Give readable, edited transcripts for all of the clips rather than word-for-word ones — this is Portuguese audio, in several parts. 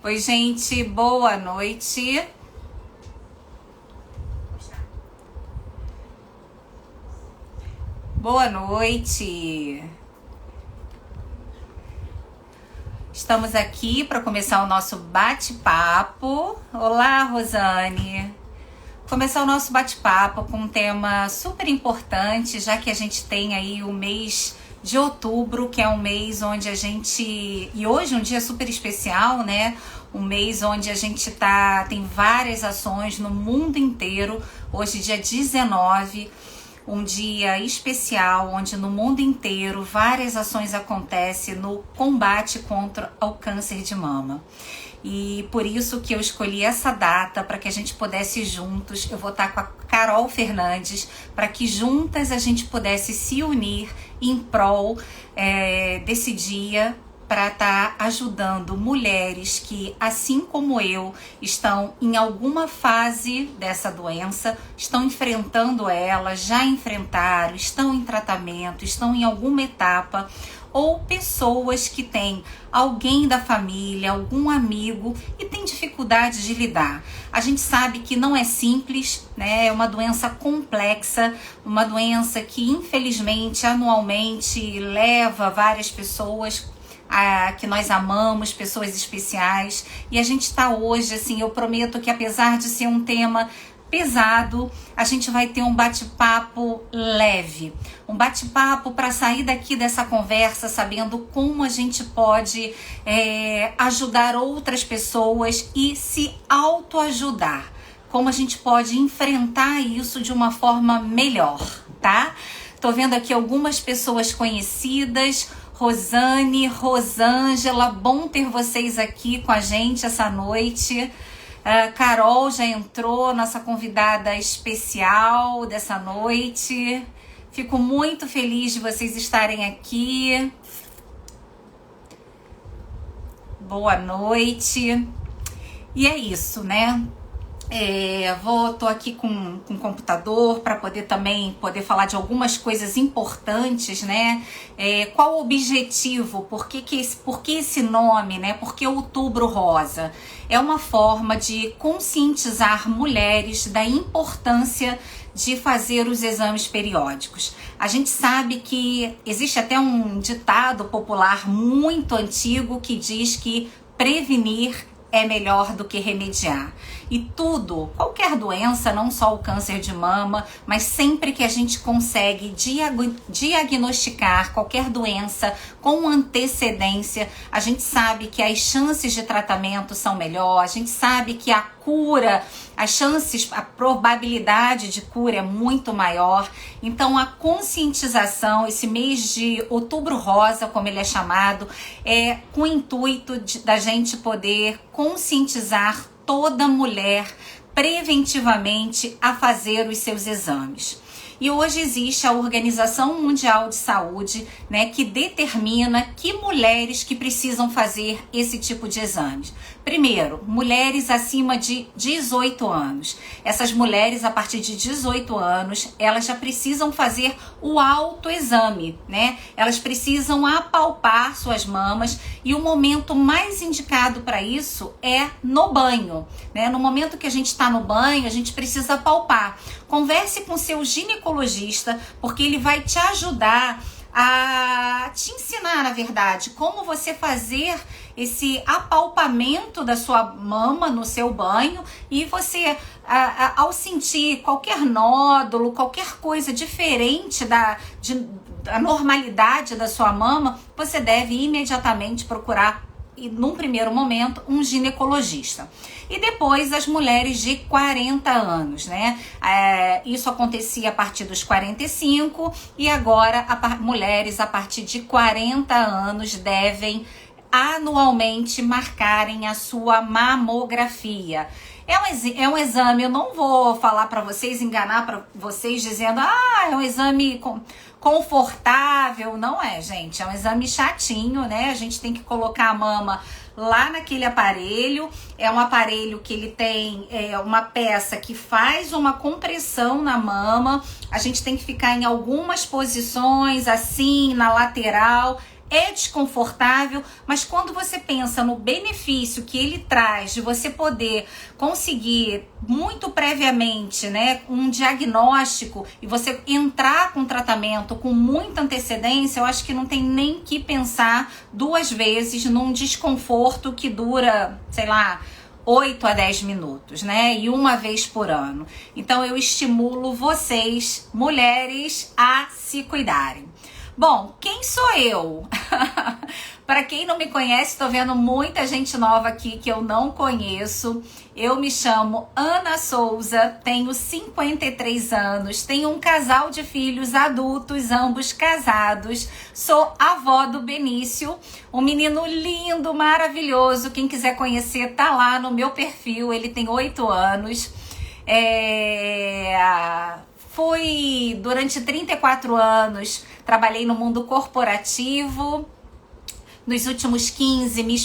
Oi, gente, boa noite. Boa noite. Estamos aqui para começar o nosso bate-papo. Olá, Rosane. Começar o nosso bate-papo com um tema super importante, já que a gente tem aí o mês de outubro, que é um mês onde a gente... E hoje é um dia super especial, né? Um mês onde a gente tem várias ações no mundo inteiro. Hoje, dia 19, um dia especial, onde no mundo inteiro várias ações acontecem no combate contra o câncer de mama. E por isso que eu escolhi essa data, para que a gente pudesse juntos, eu vou estar com a Carol Fernandes, para que juntas a gente pudesse se unir em prol desse dia, para estar ajudando mulheres que, assim como eu, estão em alguma fase dessa doença, estão enfrentando ela, já enfrentaram, estão em tratamento, estão em alguma etapa, ou pessoas que têm alguém da família, algum amigo e tem dificuldade de lidar. A gente sabe que não é simples, né? É uma doença complexa, uma doença que infelizmente anualmente leva várias pessoas que nós amamos, pessoas especiais, e a gente está hoje, assim, eu prometo que apesar de ser um tema pesado, a gente vai ter um bate-papo leve, um bate-papo para sair daqui dessa conversa sabendo como a gente pode ajudar outras pessoas e se autoajudar, como a gente pode enfrentar isso de uma forma melhor, tá? Tô vendo aqui algumas pessoas conhecidas. Rosane, Rosângela, bom ter vocês aqui com a gente essa noite. Carol já entrou, nossa convidada especial dessa noite. Fico muito feliz de vocês estarem aqui. Boa noite. E é isso, né? Tô aqui com o computador para poder falar de algumas coisas importantes, né? Qual o objetivo? Por que esse nome, né? Por que Outubro Rosa? É uma forma de conscientizar mulheres da importância de fazer os exames periódicos. A gente sabe que existe até um ditado popular muito antigo que diz que prevenir é melhor do que remediar. E qualquer doença, não só o câncer de mama, mas sempre que a gente consegue diagnosticar qualquer doença com antecedência, a gente sabe que as chances de tratamento são melhores, a gente sabe que a cura, a probabilidade de cura é muito maior. Então a conscientização, esse mês de Outubro Rosa, como ele é chamado, é com o intuito da gente poder conscientizar toda mulher preventivamente a fazer os seus exames. E hoje existe a Organização Mundial de Saúde, né, que determina que mulheres que precisam fazer esse tipo de exames. Primeiro, mulheres acima de 18 anos. Essas mulheres, a partir de 18 anos, elas já precisam fazer o autoexame, né? Elas precisam apalpar suas mamas e o momento mais indicado para isso é no banho, né? No momento que a gente está no banho, a gente precisa apalpar. Converse com seu ginecologista, porque ele vai te ajudar a te ensinar, na verdade, como você fazer esse apalpamento da sua mama no seu banho, e você, ao sentir qualquer nódulo, qualquer coisa diferente da normalidade da sua mama, você deve imediatamente procurar, num primeiro momento, um ginecologista. E depois as mulheres de 40 anos, né? Isso acontecia a partir dos 45 e agora mulheres a partir de 40 anos devem anualmente marcarem a sua mamografia. É um exame, eu não vou falar para vocês, enganar para vocês dizendo, é um exame confortável. Não é, gente, é um exame chatinho, né? A gente tem que colocar a mama lá naquele aparelho. É um aparelho que ele tem uma peça que faz uma compressão na mama. A gente tem que ficar em algumas posições, assim, na lateral. é desconfortável, mas quando você pensa no benefício que ele traz de você poder conseguir muito previamente, né, um diagnóstico e você entrar com tratamento com muita antecedência, eu acho que não tem nem que pensar duas vezes num desconforto que dura, sei lá, 8 a 10 minutos, né? E uma vez por ano. Então eu estimulo vocês, mulheres, a se cuidarem. Bom, quem sou eu? Para quem não me conhece, estou vendo muita gente nova aqui que eu não conheço. Eu me chamo Ana Souza, tenho 53 anos, tenho um casal de filhos adultos, ambos casados. Sou avó do Benício, um menino lindo, maravilhoso. Quem quiser conhecer, tá lá no meu perfil, ele tem 8 anos. Fui durante 34 anos, trabalhei no mundo corporativo. Nos últimos 15, me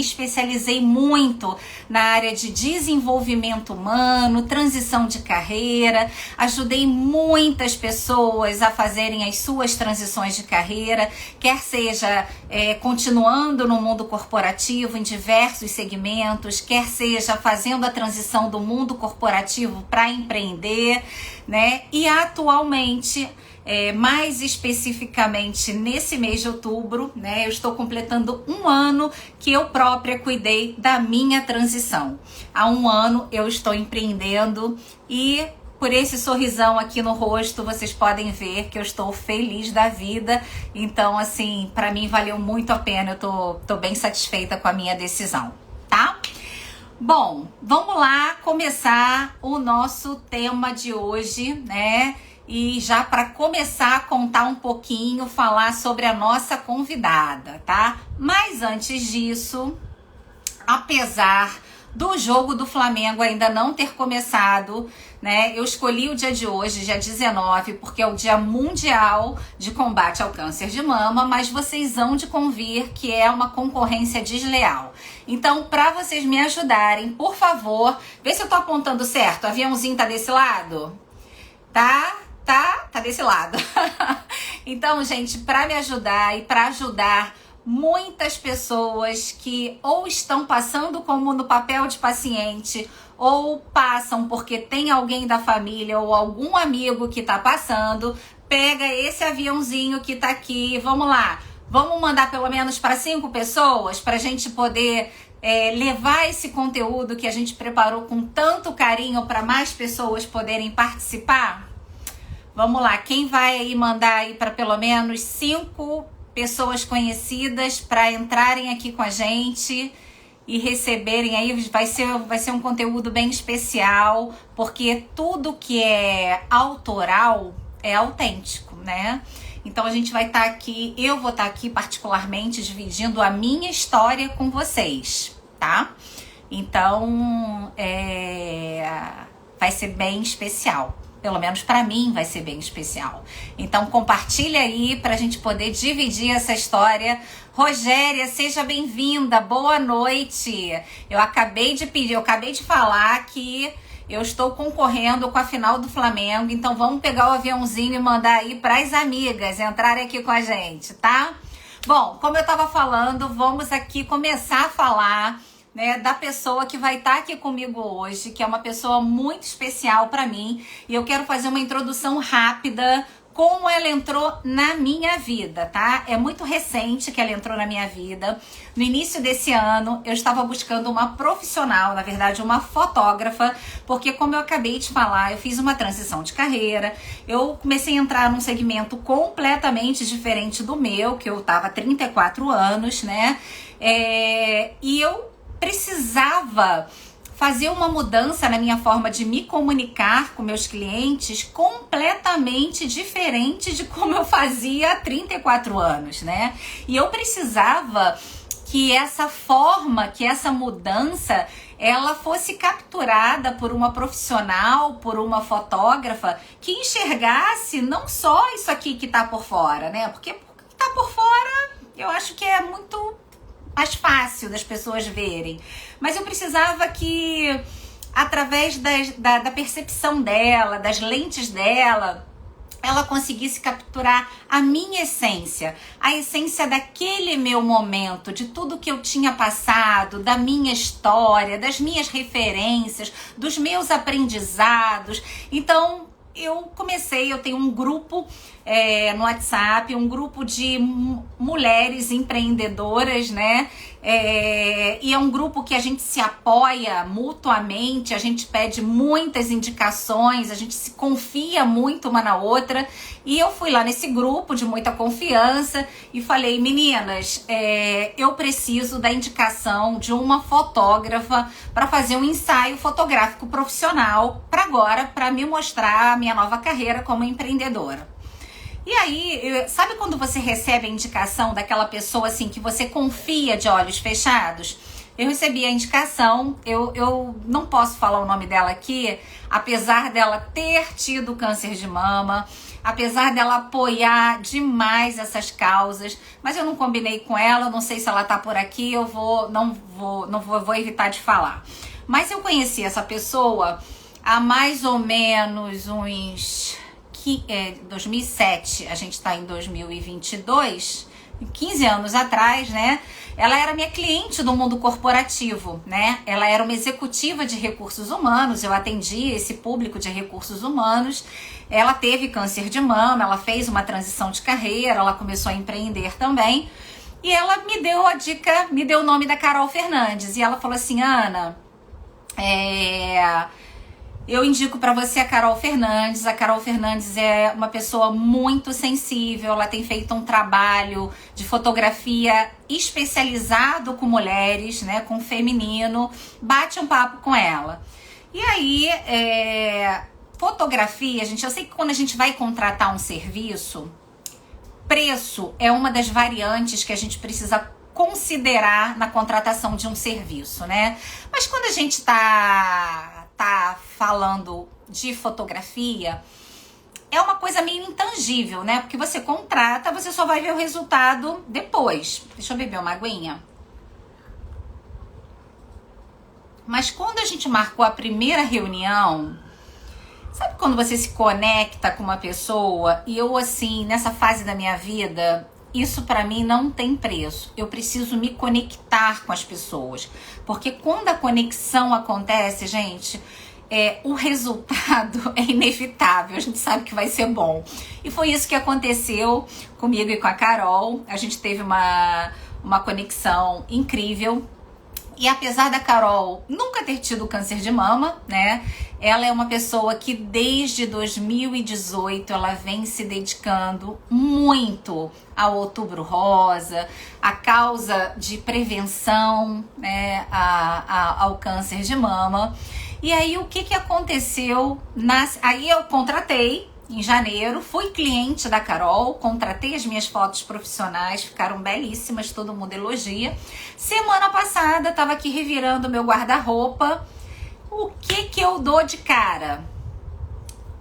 especializei muito na área de desenvolvimento humano, transição de carreira. Ajudei muitas pessoas a fazerem as suas transições de carreira, quer seja continuando no mundo corporativo em diversos segmentos, quer seja fazendo a transição do mundo corporativo para empreender, né? E atualmente, mais especificamente nesse mês de outubro, né, eu estou completando 1 ano que eu própria cuidei da minha transição. Há 1 ano eu estou empreendendo e por esse sorrisão aqui no rosto vocês podem ver que eu estou feliz da vida. Então, assim, para mim valeu muito a pena, eu tô bem satisfeita com a minha decisão, tá? Bom, vamos lá começar o nosso tema de hoje, né? E já para começar a contar um pouquinho, falar sobre a nossa convidada, tá? Mas antes disso, apesar do jogo do Flamengo ainda não ter começado, né? Eu escolhi o dia de hoje, dia 19, porque é o Dia Mundial de Combate ao Câncer de Mama, mas vocês hão de convir que é uma concorrência desleal. Então, para vocês me ajudarem, por favor, vê se eu tô apontando certo. O aviãozinho tá desse lado? Tá desse lado. Então, gente, para me ajudar e para ajudar muitas pessoas que ou estão passando como no papel de paciente ou passam porque tem alguém da família ou algum amigo que tá passando, pega esse aviãozinho que tá aqui, vamos lá. Vamos mandar pelo menos para 5 pessoas pra gente poder levar esse conteúdo que a gente preparou com tanto carinho para mais pessoas poderem participar? Vamos lá, quem vai aí mandar aí para pelo menos 5 pessoas conhecidas para entrarem aqui com a gente e receberem aí, vai ser um conteúdo bem especial, porque tudo que é autoral é autêntico, né? Então a gente vai estar aqui, eu vou estar aqui particularmente dividindo a minha história com vocês, tá? Então vai ser bem especial. Pelo menos para mim vai ser bem especial. Então compartilha aí para a gente poder dividir essa história. Rogéria, seja bem-vinda, boa noite. Eu acabei de falar que eu estou concorrendo com a final do Flamengo, então vamos pegar o aviãozinho e mandar aí para as amigas entrarem aqui com a gente, tá? Bom, como eu estava falando, vamos aqui começar a falar, né, da pessoa que vai estar aqui comigo hoje, que é uma pessoa muito especial para mim, e eu quero fazer uma introdução rápida como ela entrou na minha vida, tá? É muito recente que ela entrou na minha vida. No início desse ano, eu estava buscando uma profissional, na verdade, uma fotógrafa, porque como eu acabei de falar, eu fiz uma transição de carreira, eu comecei a entrar num segmento completamente diferente do meu, que eu tava há 34 anos, né? E eu precisava fazer uma mudança na minha forma de me comunicar com meus clientes completamente diferente de como eu fazia há 34 anos, né? E eu precisava que essa forma, que essa mudança, ela fosse capturada por uma profissional, por uma fotógrafa que enxergasse não só isso aqui que tá por fora, né? Porque o que tá por fora, eu acho que é muito mais fácil das pessoas verem. Mas eu precisava que, através da percepção dela, das lentes dela, ela conseguisse capturar a minha essência, a essência daquele meu momento, de tudo que eu tinha passado, da minha história, das minhas referências, dos meus aprendizados. Então, eu tenho um grupo no WhatsApp, um grupo de mulheres empreendedoras, né? E é um grupo que a gente se apoia mutuamente, a gente pede muitas indicações, a gente se confia muito uma na outra. E eu fui lá nesse grupo de muita confiança e falei, meninas, eu preciso da indicação de uma fotógrafa para fazer um ensaio fotográfico profissional para me mostrar a minha nova carreira como empreendedora. E aí, sabe quando você recebe a indicação daquela pessoa assim que você confia de olhos fechados? Eu recebi a indicação, eu não posso falar o nome dela aqui, apesar dela ter tido câncer de mama, apesar dela apoiar demais essas causas, mas eu não combinei com ela, não sei se ela tá por aqui, eu vou evitar de falar. Mas eu conheci essa pessoa há mais ou menos uns 2007, a gente tá em 2022, 15 anos atrás, né? Ela era minha cliente do mundo corporativo, né? Ela era uma executiva de recursos humanos, eu atendia esse público de recursos humanos. Ela teve câncer de mama, ela fez uma transição de carreira, ela começou a empreender também. E ela me deu a dica, me deu o nome da Carol Fernandes. E ela falou assim, Ana, eu indico para você a Carol Fernandes. A Carol Fernandes é uma pessoa muito sensível, ela tem feito um trabalho de fotografia especializado com mulheres, né, com feminino. Bate um papo com ela. E aí, fotografia, gente, eu sei que quando a gente vai contratar um serviço, preço é uma das variantes que a gente precisa considerar na contratação de um serviço, né? Mas quando a gente tá falando de fotografia, é uma coisa meio intangível, né? Porque você contrata, você só vai ver o resultado depois. Deixa eu beber uma aguinha. Mas quando a gente marcou a primeira reunião, sabe quando você se conecta com uma pessoa? E eu, assim, nessa fase da minha vida, isso pra mim não tem preço. Eu preciso me conectar com as pessoas. Porque quando a conexão acontece, gente, o resultado é inevitável. A gente sabe que vai ser bom. E foi isso que aconteceu comigo e com a Carol. A gente teve uma conexão incrível. E apesar da Carol nunca ter tido câncer de mama, né? Ela é uma pessoa que desde 2018 ela vem se dedicando muito ao Outubro Rosa, a causa de prevenção, né, ao câncer de mama. E aí o que aconteceu? Aí eu contratei em janeiro, fui cliente da Carol, contratei as minhas fotos profissionais, ficaram belíssimas, todo mundo elogia. Semana passada, tava aqui revirando meu guarda-roupa. O que eu dou de cara?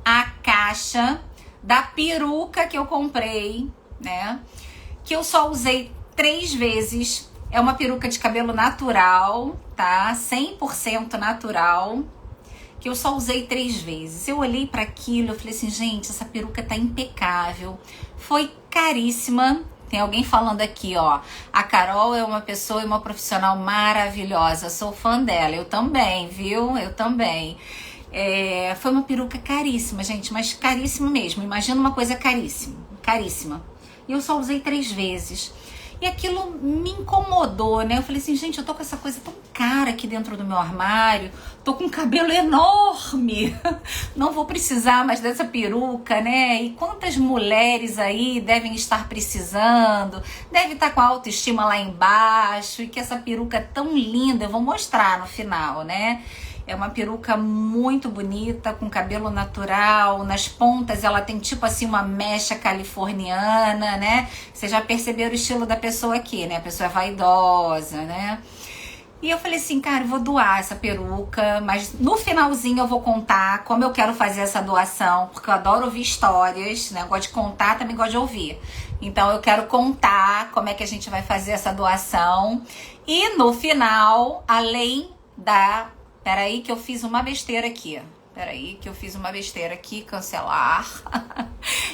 A caixa da peruca que eu comprei, né? Que eu só usei 3 vezes. É uma peruca de cabelo natural, tá? 100% natural. Que eu só usei 3 vezes. Eu olhei para aquilo, eu falei assim, gente, essa peruca tá impecável. Foi caríssima. Tem alguém falando aqui, ó. A Carol é uma pessoa e uma profissional maravilhosa. Sou fã dela. Eu também, viu? Eu também. Foi uma peruca caríssima, gente, mas caríssima mesmo. Imagina uma coisa caríssima, caríssima. E eu só usei 3 vezes. E aquilo me incomodou, né? Eu falei assim, gente, eu tô com essa coisa tão cara aqui dentro do meu armário, tô com um cabelo enorme, não vou precisar mais dessa peruca, né? E quantas mulheres aí devem estar precisando, deve estar com a autoestima lá embaixo, e que essa peruca é tão linda, eu vou mostrar no final, né? É uma peruca muito bonita, com cabelo natural. Nas pontas ela tem tipo assim uma mecha californiana, né? Vocês já perceberam o estilo da pessoa aqui, né? A pessoa é vaidosa, né? E eu falei assim, cara, eu vou doar essa peruca, mas no finalzinho eu vou contar como eu quero fazer essa doação, porque eu adoro ouvir histórias, né? Eu gosto de contar, também gosto de ouvir. Então eu quero contar como é que a gente vai fazer essa doação. E no final, além da... Peraí que eu fiz uma besteira aqui. Cancelar.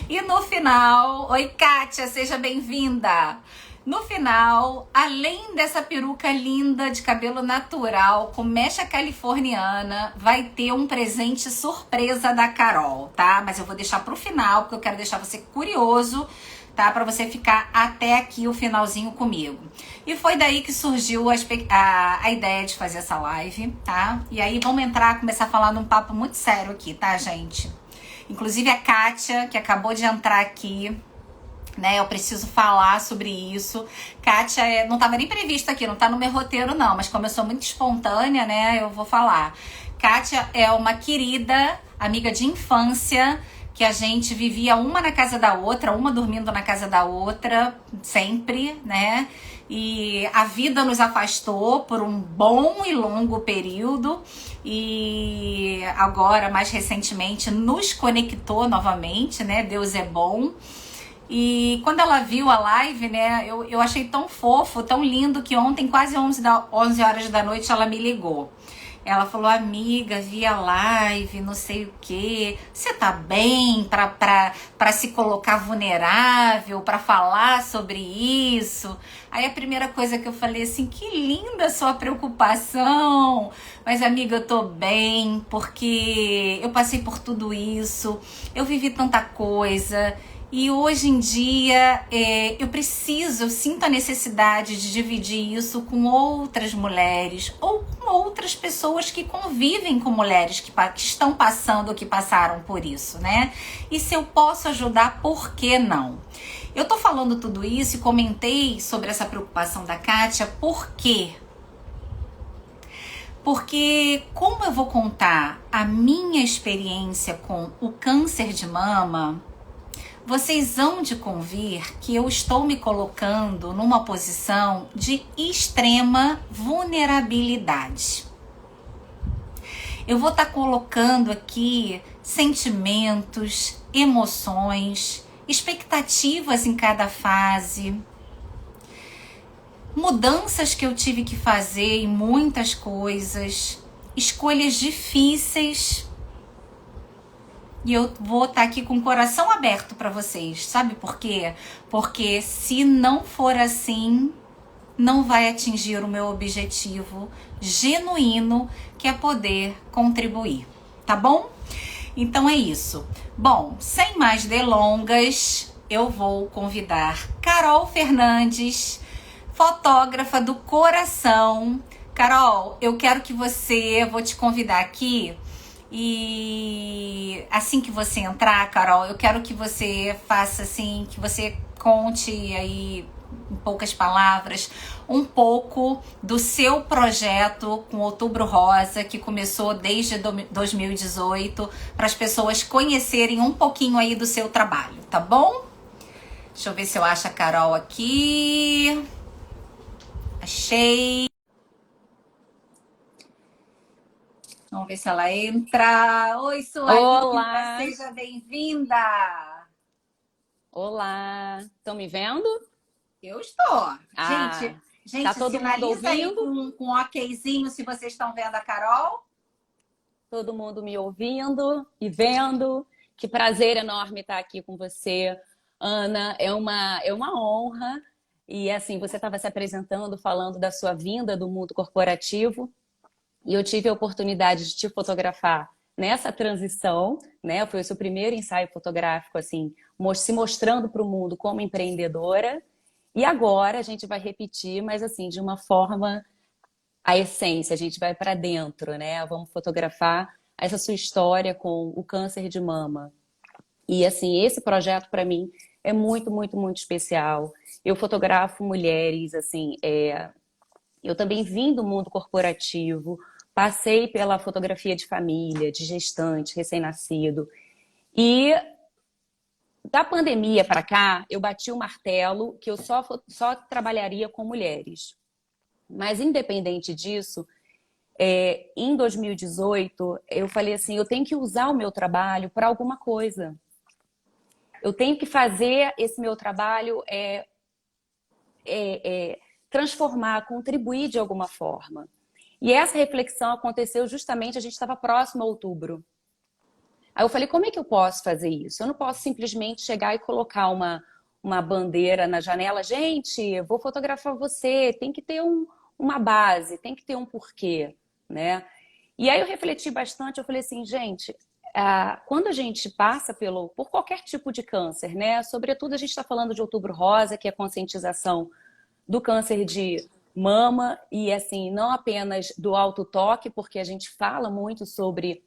E no final, oi Kátia, seja bem-vinda. No final, além dessa peruca linda de cabelo natural com mecha californiana, vai ter um presente surpresa da Carol, tá? Mas eu vou deixar pro final, porque eu quero deixar você curioso, tá? Pra você ficar até aqui o finalzinho comigo. E foi daí que surgiu a ideia de fazer essa live, tá? E aí vamos começar a falar num papo muito sério aqui, tá, gente? Inclusive a Kátia, que acabou de entrar aqui, né? Eu preciso falar sobre isso. Kátia não estava nem prevista aqui, não tá no meu roteiro não, mas como eu sou muito espontânea, né, eu vou falar. Kátia é uma querida amiga de infância, que a gente vivia uma na casa da outra, uma dormindo na casa da outra, sempre, né? E a vida nos afastou por um bom e longo período e agora, mais recentemente, nos conectou novamente, né? Deus é bom. E quando ela viu a live, né, eu achei tão fofo, tão lindo, que ontem, quase 11 horas da noite, ela me ligou. Ela falou, amiga, vi a live, não sei o quê. Você tá bem pra se colocar vulnerável, pra falar sobre isso? Aí a primeira coisa que eu falei assim, que linda a sua preocupação. Mas amiga, eu tô bem, porque eu passei por tudo isso, eu vivi tanta coisa. E hoje em dia eu sinto a necessidade de dividir isso com outras mulheres ou com outras pessoas que convivem com mulheres que estão passando ou que passaram por isso, né? E se eu posso ajudar, por que não? Eu tô falando tudo isso e comentei sobre essa preocupação da Kátia, por quê? Porque como eu vou contar a minha experiência com o câncer de mama, vocês hão de convir que eu estou me colocando numa posição de extrema vulnerabilidade. Eu vou estar colocando aqui sentimentos, emoções, expectativas em cada fase, mudanças que eu tive que fazer em muitas coisas, escolhas difíceis. E eu vou estar aqui com o coração aberto para vocês. Sabe por quê? Porque se não for assim, não vai atingir o meu objetivo genuíno, que é poder contribuir. Tá bom? Então é isso. Bom, sem mais delongas, eu vou convidar Carol Fernandes, fotógrafa do coração. Carol, eu quero que vou te convidar aqui. E assim que você entrar, Carol, eu quero que você faça assim, que você conte aí em poucas palavras um pouco do seu projeto com Outubro Rosa, que começou desde 2018, para as pessoas conhecerem um pouquinho aí do seu trabalho, tá bom? Deixa eu ver se eu acho a Carol aqui. Achei. Vamos ver se ela entra. Oi, sua linda, Olá! seja bem-vinda. Olá! Estão me vendo? Eu estou. Gente, Ah, tá gente, todo mundo sinaliza aí ouvindo? com um okzinho se vocês estão vendo a Carol. Todo mundo me ouvindo e vendo? Que prazer enorme estar aqui com você, Ana. É uma honra. E assim, você estava se apresentando, falando da sua vinda do mundo corporativo. E eu tive a oportunidade de te fotografar nessa transição, né? Foi o seu primeiro ensaio fotográfico, assim, se mostrando para o mundo como empreendedora. E agora a gente vai repetir, mas assim, de uma forma, a essência, a gente vai para dentro, né? Vamos fotografar essa sua história com o câncer de mama. E assim, esse projeto para mim é muito, muito, muito especial. Eu fotografo mulheres, assim, eu também vim do mundo corporativo, passei pela fotografia de família, de gestante, recém-nascido. E da pandemia para cá, eu bati o martelo que eu só trabalharia com mulheres. Mas independente disso, em 2018, eu falei assim, eu tenho que usar o meu trabalho para alguma coisa. Eu tenho que fazer esse meu trabalho transformar, contribuir de alguma forma. E essa reflexão aconteceu justamente, a gente estava próximo a outubro. Aí eu falei, como é que eu posso fazer isso? Eu não posso simplesmente chegar e colocar uma bandeira na janela. Gente, eu vou fotografar você. Tem que ter uma base, tem que ter um porquê, né? E aí eu refleti bastante, eu falei assim, gente, quando a gente passa por qualquer tipo de câncer, né? Sobretudo a gente está falando de Outubro Rosa, que é a conscientização do câncer de mama e assim, não apenas do autotoque, porque a gente fala muito sobre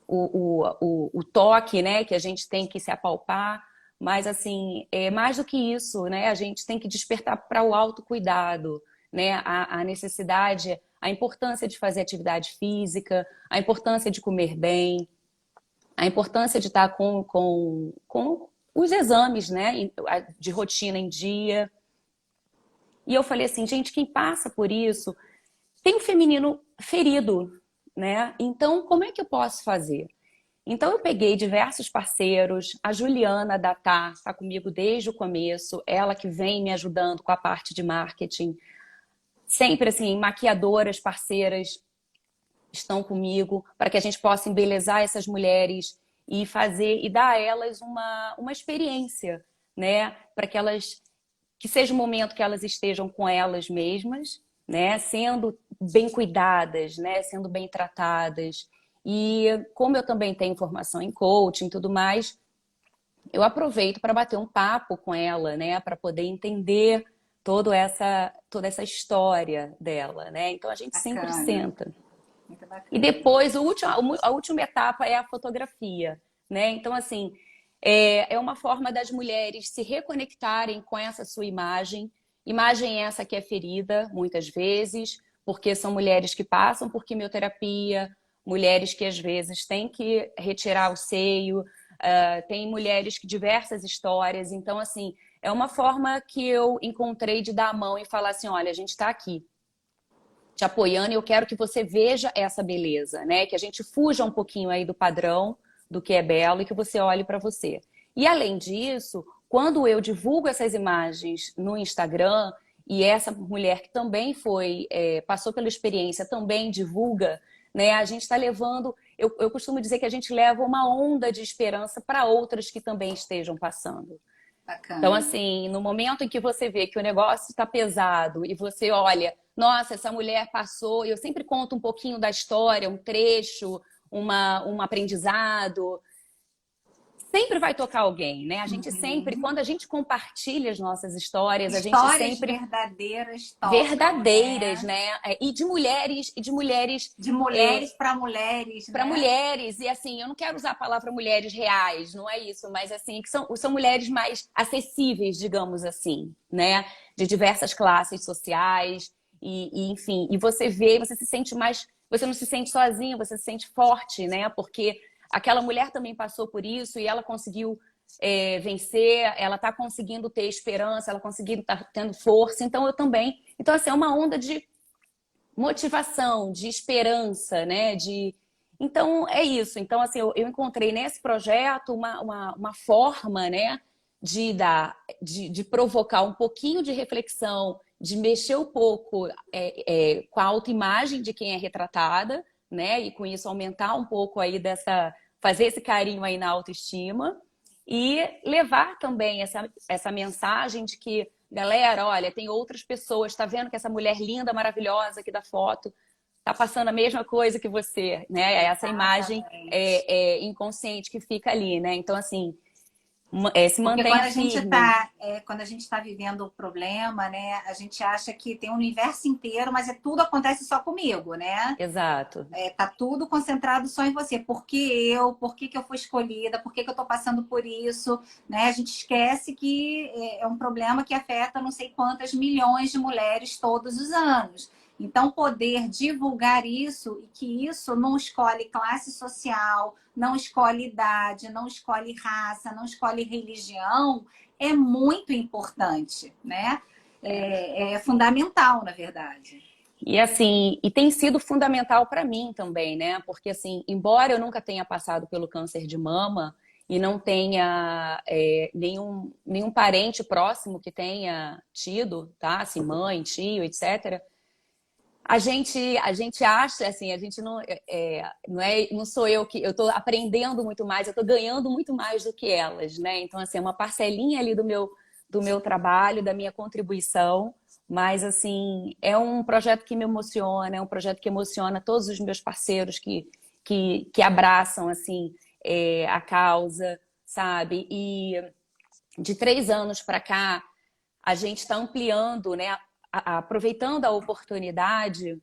o toque, né? Que a gente tem que se apalpar, mas assim, é mais do que isso, né? A gente tem que despertar para o autocuidado, né? A necessidade, a importância de fazer atividade física, a importância de comer bem, a importância de estar com os exames, né? De rotina em dia. E eu falei assim, gente, quem passa por isso tem um feminino ferido, né? Então, como é que eu posso fazer? Então, eu peguei diversos parceiros. A Juliana da Tá está comigo desde o começo, ela que vem me ajudando com a parte de marketing. Sempre, assim, maquiadoras, parceiras estão comigo para que a gente possa embelezar essas mulheres e fazer e dar a elas uma experiência, né? Para que seja um momento que elas estejam com elas mesmas, né? Sendo bem cuidadas, né? Sendo bem tratadas. E como eu também tenho formação em coaching e tudo mais, eu aproveito para bater um papo com ela, né? Para poder entender toda essa história dela, né? Então a gente sempre Bacana. senta. Muito E bacana. depois, a última etapa é a fotografia, né? Então, assim, é uma forma das mulheres se reconectarem com essa sua imagem. Imagem essa que é ferida, muitas vezes, porque são mulheres que passam por quimioterapia, mulheres que às vezes têm que retirar o seio, tem mulheres que diversas histórias. Então, assim, é uma forma que eu encontrei de dar a mão e falar assim, olha, a gente está aqui te apoiando e eu quero que você veja essa beleza, né? Que a gente fuja um pouquinho aí do padrão do que é belo e que você olhe para você. E além disso, quando eu divulgo essas imagens no Instagram e essa mulher que também passou pela experiência também divulga, né? A gente está levando, eu costumo dizer que a gente leva uma onda de esperança para outras que também estejam passando. Então, Bacana. assim, no momento em que você vê que o negócio está pesado e você olha, nossa, essa mulher passou, eu sempre conto um pouquinho da história, um trecho, um aprendizado. Sempre vai tocar alguém, né? A gente sempre, Uhum. quando a gente compartilha as nossas histórias, a gente Histórias sempre verdadeiras tocam, verdadeiras, né? né? E de mulheres De mulheres para mulheres, para né? mulheres, e assim, eu não quero usar a palavra mulheres reais, não é isso, mas assim, que são mulheres mais acessíveis, digamos assim, né? De diversas classes sociais, enfim, e você vê, você se sente mais, você não se sente sozinha, você se sente forte, né? Porque aquela mulher também passou por isso e ela conseguiu vencer, ela está conseguindo ter esperança, ela conseguindo estar tendo força, então eu também. Então, assim, é uma onda de motivação, de esperança, né? Então, é isso. Então, assim, eu encontrei nesse projeto uma forma, né, de provocar um pouquinho de reflexão, de mexer um pouco com a autoimagem de quem é retratada, né? E com isso aumentar um pouco aí fazer esse carinho aí na autoestima e levar também essa mensagem de que galera, olha, tem outras pessoas, tá vendo que essa mulher linda, maravilhosa aqui da foto tá passando a mesma coisa que você, né? É essa imagem Exatamente. inconsciente que fica ali, né? Então, assim, se Porque mantenha firme. quando a gente está vivendo o problema, né, a gente acha que tem o universo inteiro, mas tudo acontece só comigo, né? Exato. Tá tudo concentrado só em você. Por que eu? Por que eu fui escolhida? Por que eu estou passando por isso? Né? A gente esquece que é um problema que afeta não sei quantas milhões de mulheres todos os anos. Então, poder divulgar isso e que isso não escolhe classe social, não escolhe idade, não escolhe raça, não escolhe religião, é muito importante, né? É fundamental, na verdade. E assim, e tem sido fundamental para mim também, né? Porque assim, embora eu nunca tenha passado pelo câncer de mama e não tenha nenhum parente próximo que tenha tido, tá? Assim, mãe, tio, etc. A gente acha, assim, a gente não sou eu que eu tô aprendendo muito mais, eu tô ganhando muito mais do que elas, né? Então, assim, é uma parcelinha ali do meu trabalho, da minha contribuição, mas, assim, é um projeto que me emociona, é um projeto que emociona todos os meus parceiros que abraçam, assim, a causa, sabe? E de 3 anos para cá, a gente está ampliando, né? Aproveitando a oportunidade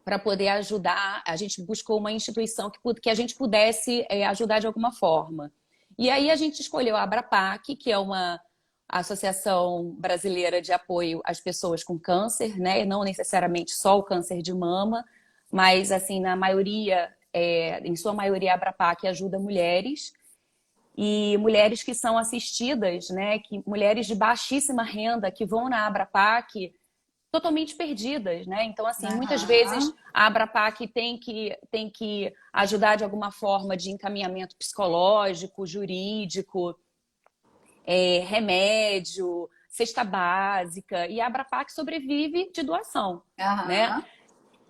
para poder ajudar, a gente buscou uma instituição que a gente pudesse ajudar de alguma forma. E aí a gente escolheu a Abrapac, que é uma associação brasileira de apoio às pessoas com câncer, né? Não necessariamente só o câncer de mama, mas assim, em sua maioria, a Abrapac ajuda mulheres e mulheres que são assistidas, né? Mulheres de baixíssima renda que vão na Abrapac totalmente perdidas, né? Então, assim, muitas vezes Aham. a Abrapac tem que ajudar de alguma forma de encaminhamento psicológico, jurídico, remédio, cesta básica, e a Abrapac sobrevive de doação, né? Aham.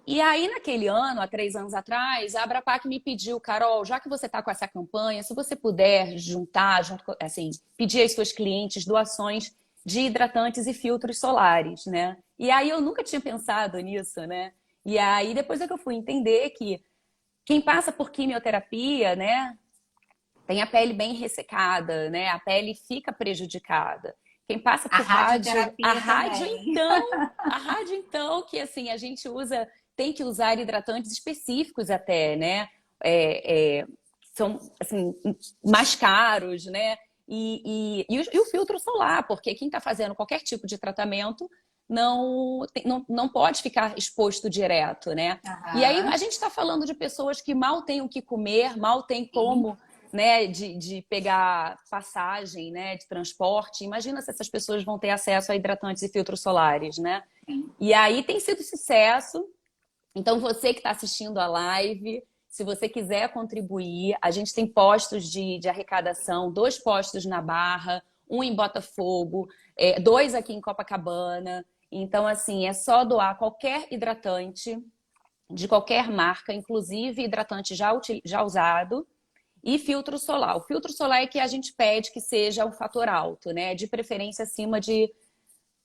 E aí, naquele ano, há 3 anos atrás, a Abrapac me pediu, Carol, já que você está com essa campanha, se você puder juntar, assim, pedir às suas clientes doações de hidratantes e filtros solares, né? E aí eu nunca tinha pensado nisso, né? E aí depois é que eu fui entender que quem passa por quimioterapia, né, tem a pele bem ressecada, né? A pele fica prejudicada. Quem passa A por rádio, a radioterapia rádio também. então, a rádio então, que assim a gente tem que usar hidratantes específicos até, né? São assim mais caros, né? E o filtro solar, porque quem está fazendo qualquer tipo de tratamento não pode ficar exposto direto, né? E aí a Aham. gente está falando de pessoas que mal têm o que comer, mal têm Sim. como, né, de pegar passagem, né, de transporte. Imagina se essas pessoas vão ter acesso a hidratantes e filtros solares, né? Sim. E aí tem sido sucesso. Então, você que está assistindo a live, se você quiser contribuir, a gente tem postos de arrecadação, 2 postos na Barra, um em Botafogo, 2 aqui em Copacabana. Então, assim, é só doar qualquer hidratante de qualquer marca, inclusive hidratante já usado, e filtro solar. O filtro solar é que a gente pede que seja um fator alto, né? De preferência acima de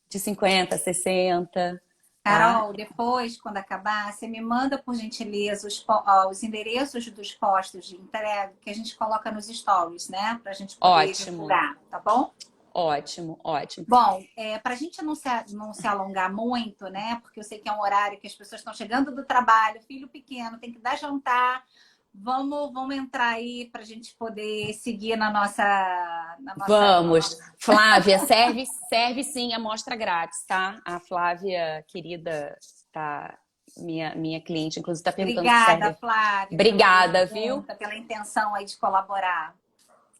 50, 60, tá? Carol, depois, quando acabar, você me manda, por gentileza, os endereços dos postos de entrega que a gente coloca nos stories, né? Para a gente poder Ótimo, divulgar, tá bom? ótimo, ótimo. Bom, para a gente não se alongar muito, né? Porque eu sei que é um horário que as pessoas estão chegando do trabalho, filho pequeno, tem que dar jantar. Vamos entrar aí para a gente poder seguir na nossa. Vamos. Flávia, serve sim a amostra grátis, tá? A Flávia, querida, tá, minha cliente, inclusive, está perguntando se Obrigada, serve. Flávia, pela Obrigada, viu? pergunta, pela intenção aí de colaborar.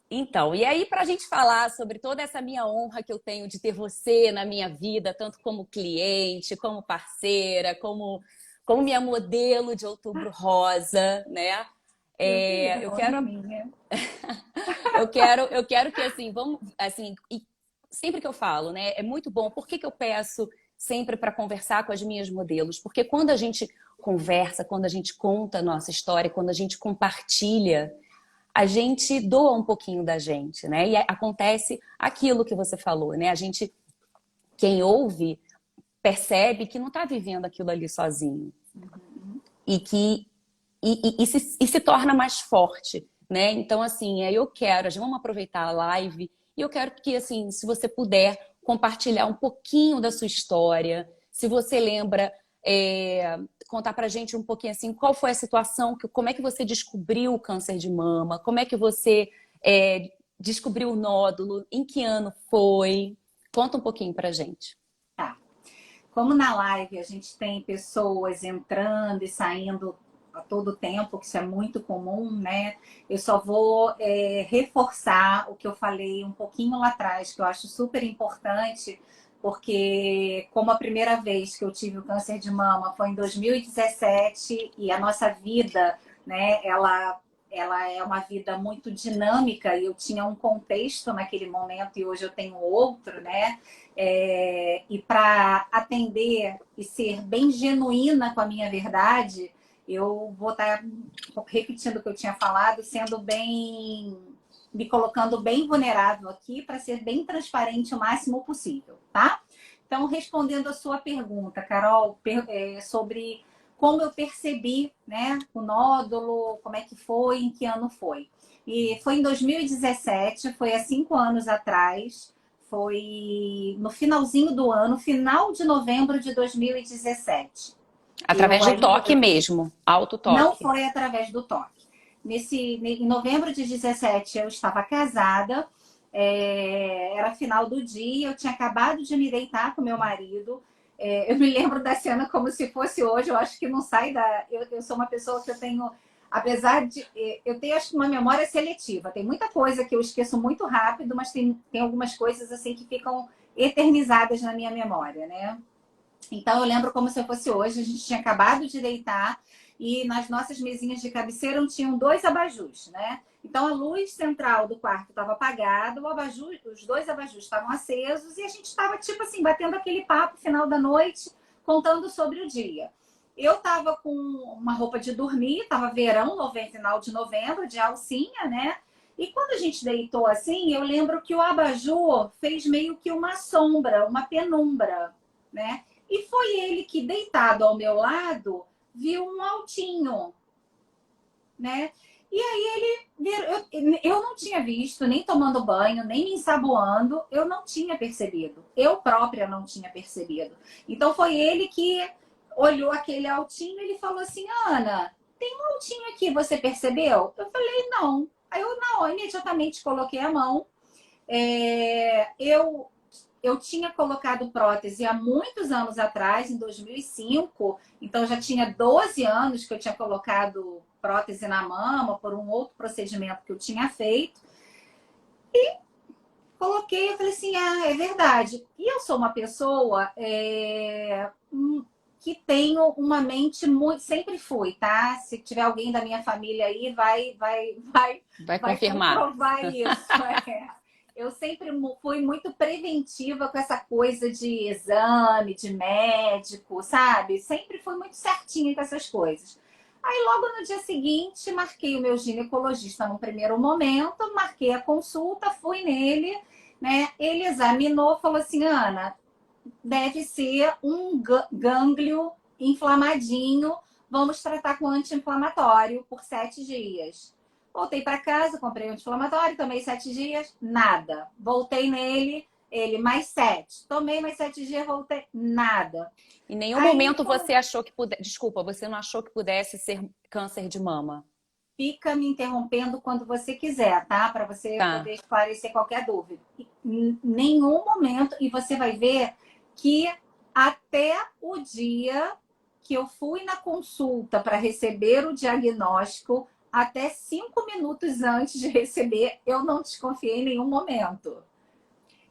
Então, e aí, para a gente falar sobre toda essa minha honra que eu tenho de ter você na minha vida, tanto como cliente, como parceira, como minha modelo de Outubro Rosa, né? Eu que Eu vergonha quero minha. eu quero que assim, vamos assim, e sempre que eu falo, né, é muito bom. Por que que eu peço sempre para conversar com as minhas modelos? Porque quando a gente conversa, quando a gente conta a nossa história, quando a gente compartilha, a gente doa um pouquinho da gente, né? E acontece aquilo que você falou, né? Quem ouve, percebe que não está vivendo aquilo ali sozinho Uhum. e que se torna mais forte, né? Então, assim, eu quero, vamos aproveitar a live e eu quero que, assim, se você puder compartilhar um pouquinho da sua história, se você lembra, contar pra gente um pouquinho, assim, qual foi a situação, como é que você descobriu o câncer de mama, como é que você descobriu o nódulo, em que ano foi? Conta um pouquinho pra gente. Tá. Como na live a gente tem pessoas entrando e saindo a todo tempo, que isso é muito comum, né? Eu só vou reforçar o que eu falei um pouquinho lá atrás, que eu acho super importante, porque como a primeira vez que eu tive o câncer de mama foi em 2017 e a nossa vida, né, ela ela é uma vida muito dinâmica e eu tinha um contexto naquele momento e hoje eu tenho outro, né? E para atender e ser bem genuína com a minha verdade, eu vou estar repetindo o que eu tinha falado, sendo bem, me colocando bem vulnerável aqui para ser bem transparente o máximo possível, tá? Então, respondendo a sua pergunta, Carol, sobre como eu percebi, né, o nódulo, como é que foi, em que ano foi. E foi em 2017, foi há 5 anos atrás, foi no finalzinho do ano, final de novembro de 2017. Através do toque mesmo, Não auto-toque. foi através do toque. Em novembro de 17, eu estava casada, era final do dia, eu tinha acabado de me deitar com meu marido. Eu me lembro da cena como se fosse hoje, eu acho que não sai da. Eu sou uma pessoa que eu tenho, apesar de. Eu tenho, acho que, uma memória seletiva. Tem muita coisa que eu esqueço muito rápido, mas tem algumas coisas assim que ficam eternizadas na minha memória, né? Então, eu lembro como se fosse hoje, a gente tinha acabado de deitar e nas nossas mesinhas de cabeceira tinham 2 abajus, né? Então, a luz central do quarto estava apagada, os 2 abajus estavam acesos e a gente estava, tipo assim, batendo aquele papo final da noite, contando sobre o dia. Eu estava com uma roupa de dormir, estava verão, final de novembro, de alcinha, né? E quando a gente deitou assim, eu lembro que o abajur fez meio que uma sombra, uma penumbra, né? E foi ele que, deitado ao meu lado, viu um altinho, né? E aí eu não tinha visto, nem tomando banho, nem me ensaboando, eu não tinha percebido. Eu própria não tinha percebido. Então foi ele que olhou aquele altinho e ele falou assim: Ana, tem um altinho aqui, você percebeu? Eu falei, não. Aí eu, não, imediatamente coloquei a mão. Eu tinha colocado prótese há muitos anos atrás, em 2005, então já tinha 12 anos que eu tinha colocado prótese na mama por um outro procedimento que eu tinha feito. E coloquei, eu falei assim, é verdade. E eu sou uma pessoa que tenho uma mente muito... Sempre fui, tá? Se tiver alguém da minha família aí, Vai confirmar. comprovar isso. Eu sempre fui muito preventiva com essa coisa de exame, de médico, sabe? Sempre fui muito certinha com essas coisas. Aí, logo no dia seguinte, marquei o meu ginecologista no primeiro momento, marquei a consulta, fui nele, né? Ele examinou, falou assim, Ana, deve ser um gânglio inflamadinho, vamos tratar com anti-inflamatório por 7 dias. Voltei para casa, comprei um anti-inflamatório, tomei 7 dias, nada. Voltei nele, ele mais 7. Tomei mais 7 dias, voltei, nada. Em nenhum momento você achou que pudesse... Desculpa, você não achou que pudesse ser câncer de mama? Fica me interrompendo quando você quiser, tá? Para você poder esclarecer qualquer dúvida. Em nenhum momento, e você vai ver que até o dia que eu fui na consulta para receber o diagnóstico, até 5 minutos antes de receber, eu não desconfiei em nenhum momento.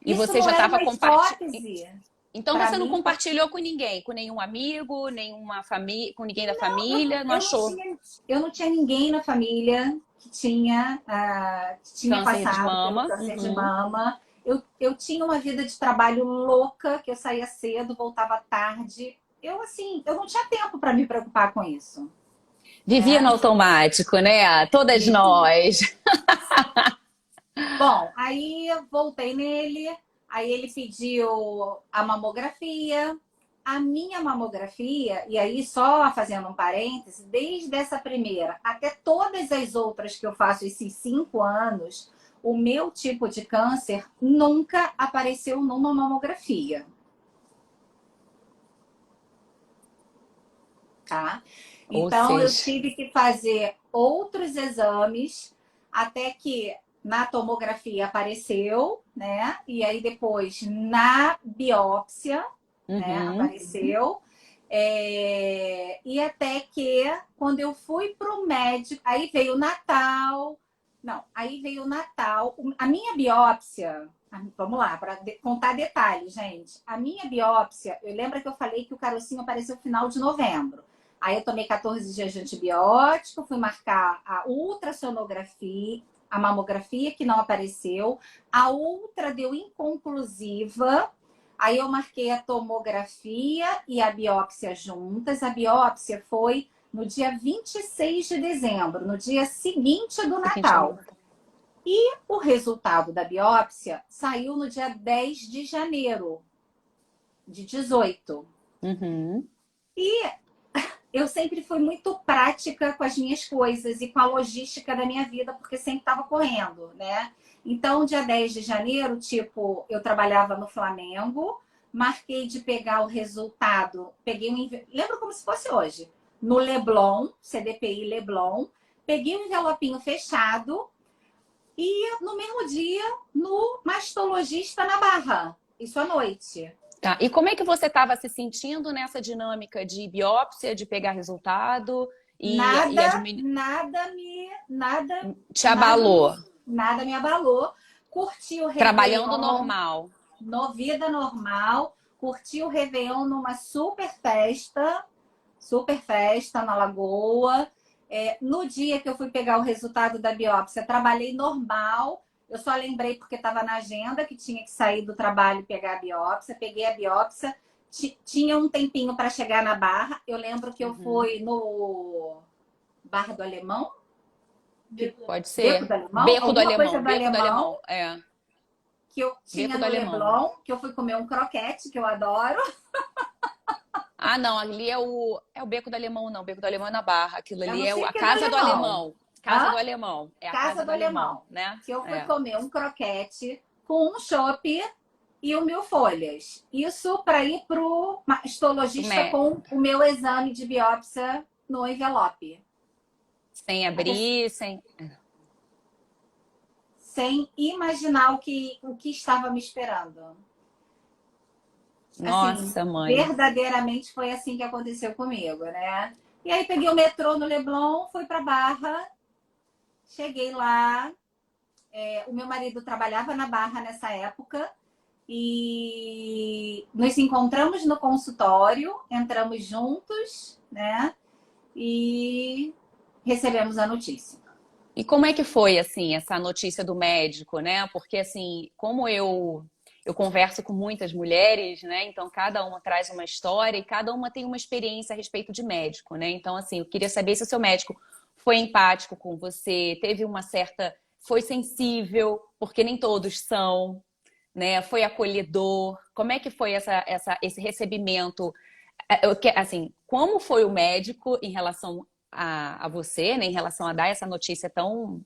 E Isso você não já era estava uma hipótese. Então Pra você não mim, compartilhou com ninguém, com nenhum amigo, nenhuma família, com ninguém da família, não achou eu não tinha ninguém na família que tinha câncer de passado pelo mama? câncer de mama. Eu tinha uma vida de trabalho louca, que eu saía cedo, voltava tarde. Eu não tinha tempo para me preocupar com isso. Vivia no Né? automático, né? Todas nós. Bom, aí eu voltei nele, aí ele pediu a mamografia. A minha mamografia, e aí só fazendo um parêntese, desde essa primeira até todas as outras que eu faço esses 5 anos, o meu tipo de câncer nunca apareceu numa mamografia. Tá? Ou Então eu seja, tive que fazer outros exames até que na tomografia apareceu, né? E aí depois na biópsia, né? Apareceu. E até que quando eu fui para o médico, aí veio o Natal. Não, aí veio o Natal. A minha biópsia, vamos lá, para contar detalhes, gente. A minha biópsia, eu lembro que eu falei que o carocinho apareceu no final de novembro. Aí eu tomei 14 dias de antibiótico, fui marcar a ultrassonografia, a mamografia, que não apareceu. A ultra deu inconclusiva. Aí eu marquei a tomografia e a biópsia juntas. A biópsia foi no dia 26 de dezembro, no dia seguinte do Natal. E o resultado da biópsia saiu no dia 10 de janeiro de 18. Uhum. E eu sempre fui muito prática com as minhas coisas e com a logística da minha vida, porque sempre estava correndo, né? Então, dia 10 de janeiro, tipo, eu trabalhava no Flamengo, marquei de pegar o resultado, peguei lembro como se fosse hoje, no Leblon, CDPI Leblon, peguei um envelopinho fechado e no mesmo dia, no mastologista na Barra, isso à noite. Tá. E como é que você estava se sentindo nessa dinâmica de biópsia, de pegar resultado e Nada te abalou? Nada me abalou. Curti o Réveillon. Trabalhando normal. Vida normal. Curti o Réveillon numa super festa na Lagoa. No dia que eu fui pegar o resultado da biópsia, trabalhei normal. Eu só lembrei porque estava na agenda que tinha que sair do trabalho e pegar a biópsia. Peguei a biópsia. Tinha um tempinho para chegar na Barra. Eu lembro que eu fui no Bar do Alemão. Pode ser. Beco do Alemão? Beco do Alguma Alemão. coisa do Beco do Alemão. Alemão, é. Que eu tinha Beco do no Alemão. Leblon, que eu fui comer um croquete, que eu adoro. Ah, não, ali é o Beco do Alemão, não. O Beco do Alemão é na Barra. Aquilo Eu ali não é sei a que é do Casa do Alemão. Alemão. Casa Hã? do Alemão. É a Casa do Alemão. né? Que eu fui comer um croquete com um chopp e o 1.000 folhas. Isso para ir pro mastologista com o meu exame de biópsia no envelope. Sem abrir, sem imaginar o que estava me esperando. Nossa, assim, mãe. verdadeiramente foi assim que aconteceu comigo, né? E aí peguei o metrô no Leblon, fui para Barra, cheguei lá. O meu marido trabalhava na Barra nessa época e nos encontramos no consultório, entramos juntos, né? E recebemos a notícia. E como é que foi, assim, essa notícia do médico, né? Porque, assim, como eu converso com muitas mulheres, né? Então, cada uma traz uma história e cada uma tem uma experiência a respeito de médico, né? Então, assim, eu queria saber se o seu médico foi empático com você, teve uma certa... Foi sensível, porque nem todos são, né? Foi acolhedor. Como é que foi esse recebimento? Assim, como foi o médico em relação a você, né? Em relação a dar essa notícia tão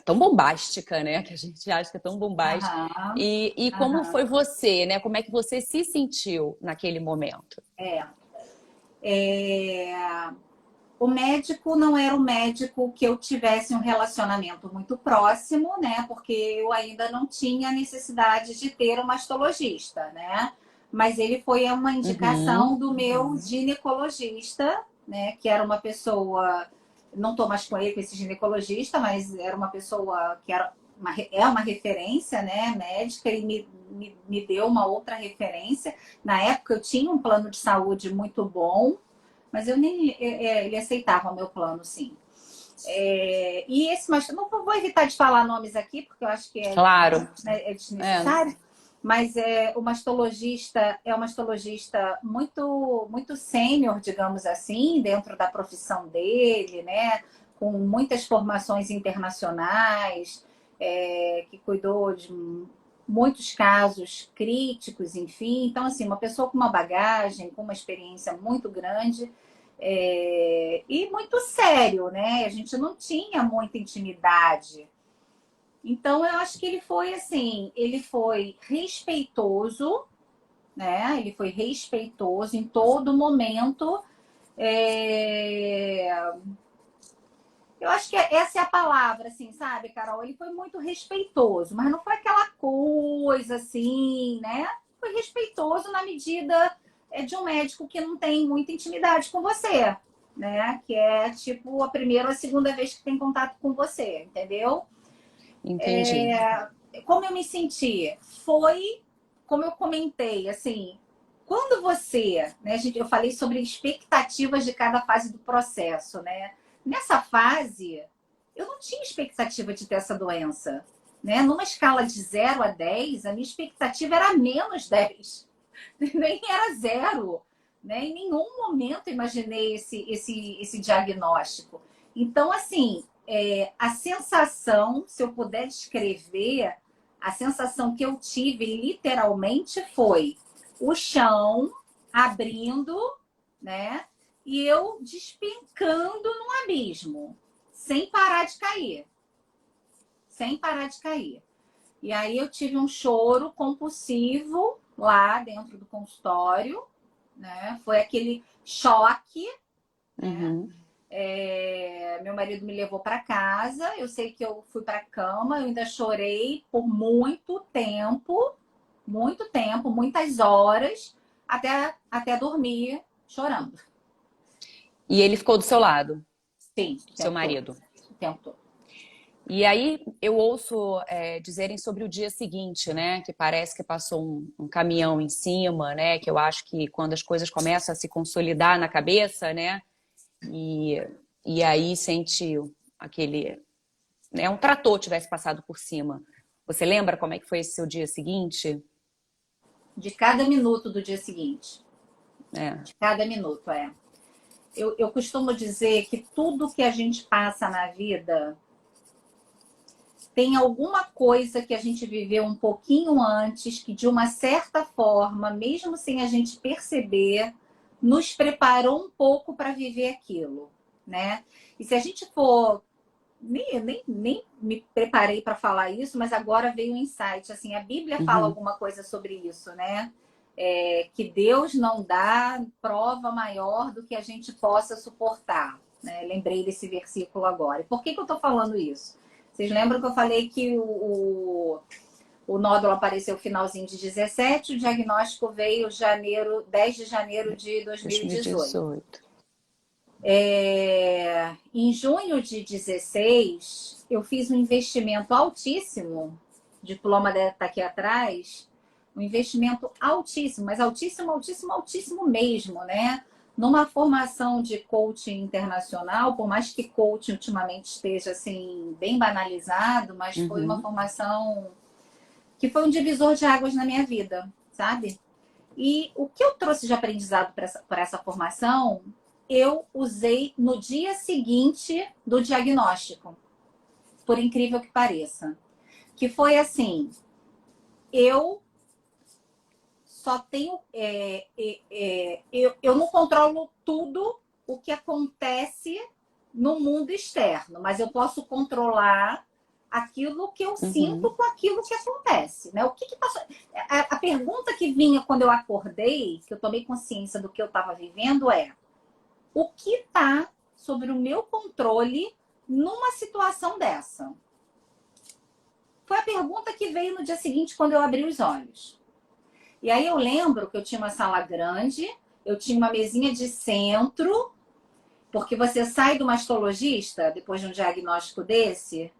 bombástica, né? Que a gente acha que é tão bombástica. E como foi você, né? Como é que você se sentiu naquele momento? O médico não era um médico que eu tivesse um relacionamento muito próximo, né? Porque eu ainda não tinha necessidade de ter um mastologista, né? Mas ele foi uma indicação do meu ginecologista, né? Que era uma pessoa... Não estou mais com ele, com esse ginecologista, mas era uma pessoa que é uma referência, né, médica, e me deu uma outra referência. Na época eu tinha um plano de saúde muito bom, mas ele aceitava o meu plano, sim. E esse, mas não vou evitar de falar nomes aqui, porque eu acho que claro. É desnecessário. Mas o mastologista é um mastologista muito sênior, digamos assim, dentro da profissão dele, né? Com muitas formações internacionais, que cuidou de muitos casos críticos, enfim. Então, assim, uma pessoa com uma bagagem, com uma experiência muito grande e muito sério, né? A gente não tinha muita intimidade. Então, eu acho que ele foi assim, ele foi respeitoso, né? Ele foi respeitoso em todo momento. Eu acho que essa é a palavra, assim, sabe, Carol? Ele foi muito respeitoso, mas não foi aquela coisa assim, né? Foi respeitoso na medida de um médico que não tem muita intimidade com você, né? Que é tipo a primeira ou a segunda vez que tem contato com você, entendeu? Entendi. Como eu me senti? Foi, como eu comentei, assim, quando você, né, eu falei sobre expectativas de cada fase do processo, né? Nessa fase, eu não tinha expectativa de ter essa doença, né? Numa escala de 0 a 10, a minha expectativa era -10, nem era 0, né? Em nenhum momento imaginei esse diagnóstico. Então, assim, a sensação, se eu puder descrever, a sensação que eu tive literalmente foi o chão abrindo, né? E eu despencando no abismo, sem parar de cair. Sem parar de cair. E aí eu tive um choro compulsivo lá dentro do consultório, né? Foi aquele choque, né? Uhum. Meu marido me levou para casa, eu sei que eu fui para a cama, eu ainda chorei por muito tempo, muitas horas, até dormir chorando. E ele ficou do seu lado, Sim, seu marido. O tempo todo. E aí eu ouço dizerem sobre o dia seguinte, né? Que parece que passou um caminhão em cima, né? Que eu acho que quando as coisas começam a se consolidar na cabeça, né? E aí sente aquele... Né, um trator tivesse passado por cima. Você lembra como é que foi esse seu dia seguinte? De cada minuto do dia seguinte. É. De cada minuto, Eu costumo dizer que tudo que a gente passa na vida tem alguma coisa que a gente viveu um pouquinho antes, que de uma certa forma, mesmo sem a gente perceber, nos preparou um pouco para viver aquilo, né? E se a gente for... Nem me preparei para falar isso, mas agora veio um insight. Assim, a Bíblia fala alguma coisa sobre isso, né? Que Deus não dá prova maior do que a gente possa suportar, né? Lembrei desse versículo agora. E por que eu estou falando isso? Vocês lembram que eu falei que o nódulo apareceu no finalzinho de 17, o diagnóstico veio 10 de janeiro de 2018. Em junho de 16, eu fiz um investimento altíssimo, o diploma deve estar aqui atrás, um investimento altíssimo, mas altíssimo, altíssimo, altíssimo mesmo, né? Numa formação de coaching internacional, por mais que coaching ultimamente esteja assim, bem banalizado, mas foi uma formação que foi um divisor de águas na minha vida, sabe? E o que eu trouxe de aprendizado para essa formação, eu usei no dia seguinte do diagnóstico, por incrível que pareça. Que foi assim, eu só tenho... eu não controlo tudo o que acontece no mundo externo, mas eu posso controlar aquilo que eu sinto com aquilo que acontece, né? O que passou? A pergunta que vinha quando eu acordei, que eu tomei consciência do que eu estava vivendo o que está sobre o meu controle numa situação dessa? Foi a pergunta que veio no dia seguinte, quando eu abri os olhos. E aí eu lembro que eu tinha uma sala grande, eu tinha uma mesinha de centro, porque você sai do mastologista, depois de um diagnóstico desse,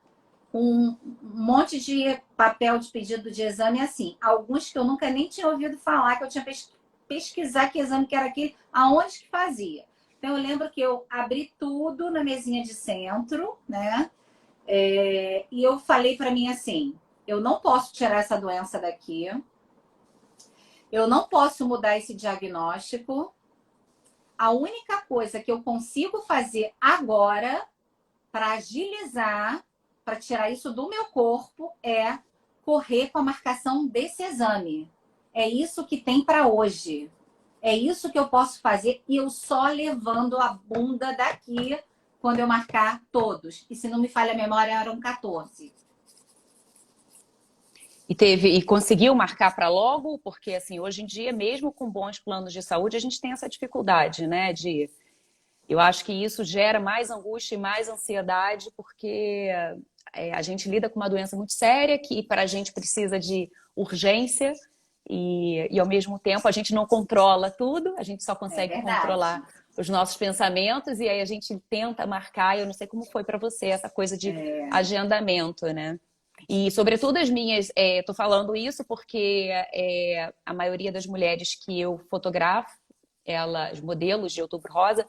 com um monte de papel de pedido de exame assim. Alguns que eu nunca nem tinha ouvido falar, que eu tinha pesquisar que exame que era aquele, aonde que fazia. Então, eu lembro que eu abri tudo na mesinha de centro, né? E eu falei para mim assim, eu não posso tirar essa doença daqui, eu não posso mudar esse diagnóstico. A única coisa que eu consigo fazer agora para agilizar, para tirar isso do meu corpo, é correr com a marcação desse exame. É isso que tem para hoje. É isso que eu posso fazer e eu só levando a bunda daqui quando eu marcar todos. E se não me falha a memória, eram 14. E conseguiu marcar para logo? Porque, assim, hoje em dia, mesmo com bons planos de saúde, a gente tem essa dificuldade, né? Eu acho que isso gera mais angústia e mais ansiedade, porque a gente lida com uma doença muito séria que para a gente precisa de urgência e, ao mesmo tempo, a gente não controla tudo, a gente só consegue controlar os nossos pensamentos e aí a gente tenta marcar. Eu não sei como foi para você essa coisa de agendamento, né? E, sobretudo, as minhas. Tô falando isso porque a maioria das mulheres que eu fotografo, elas, modelos de Outubro Rosa,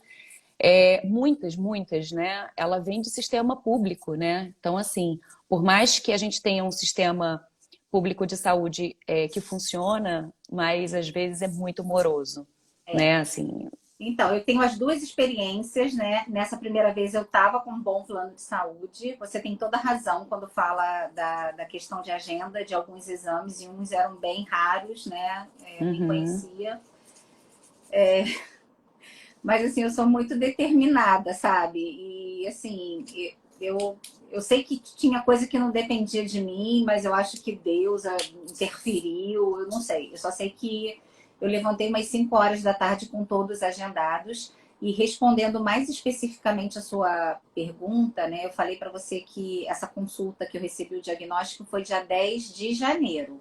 muitas, né? Ela vem de sistema público, né? Então, assim, por mais que a gente tenha um sistema público de saúde que funciona, mas às vezes é muito moroso, É. né? Assim, Então, eu tenho as duas experiências, né? Nessa primeira vez eu estava com um bom plano de saúde. Você tem toda a razão quando fala da questão de agenda de alguns exames, e uns eram bem raros, né? Nem uhum, conhecia. Mas assim, eu sou muito determinada, sabe? E assim, eu, eu sei que tinha coisa que não dependia de mim, mas eu acho que Deus interferiu, eu não sei. Eu só sei que eu levantei umas 5 horas da tarde com todos agendados. E respondendo mais especificamente a sua pergunta, né? Eu falei para você que essa consulta que eu recebi o diagnóstico foi dia 10 de janeiro.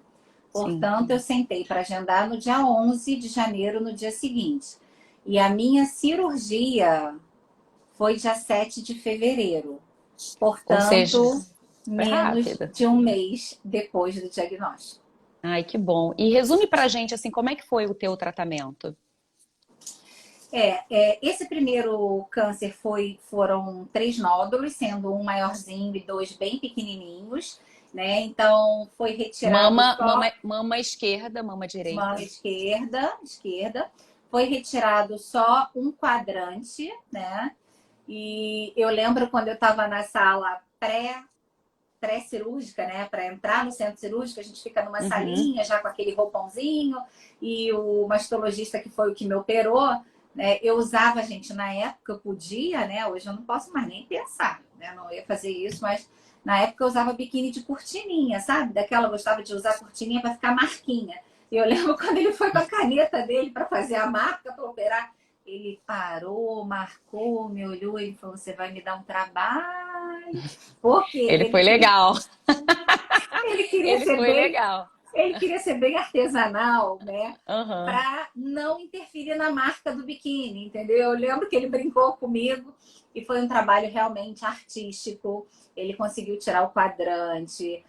sim. Portanto, eu sentei para agendar no dia 11 de janeiro, no dia seguinte. E a minha cirurgia foi dia 7 de fevereiro. Ou seja, Portanto, foi menos rápido. de um mês depois do diagnóstico. Ai, que bom. E resume pra gente, assim, como é que foi o teu tratamento? Esse primeiro câncer foram 3 nódulos, sendo um maiorzinho e 2 bem pequenininhos, né? Então, foi retirado só Mama esquerda, mama mama direita. esquerda. Foi retirado só um quadrante, né? E eu lembro quando eu estava na sala pré-cirúrgica, né? Para entrar no centro cirúrgico, a gente fica numa Uhum. salinha já com aquele roupãozinho, e o mastologista, que foi o que me operou, né? Eu usava, gente, na época eu podia, né? Hoje eu não posso mais nem pensar, né? Não ia fazer isso, mas na época eu usava biquíni de cortininha, sabe? Daquela eu gostava de usar cortininha para ficar marquinha. E eu lembro quando ele foi com a caneta dele para fazer a marca para operar, ele parou, marcou, me olhou e falou: Você vai me dar um trabalho. Porque Ele foi legal. ele queria Ele ser foi bem, legal. ele queria ser bem artesanal, né? Aham. Para não interferir na marca do biquíni, entendeu? Eu lembro que ele brincou comigo e foi um trabalho realmente artístico. Ele conseguiu tirar o quadrante.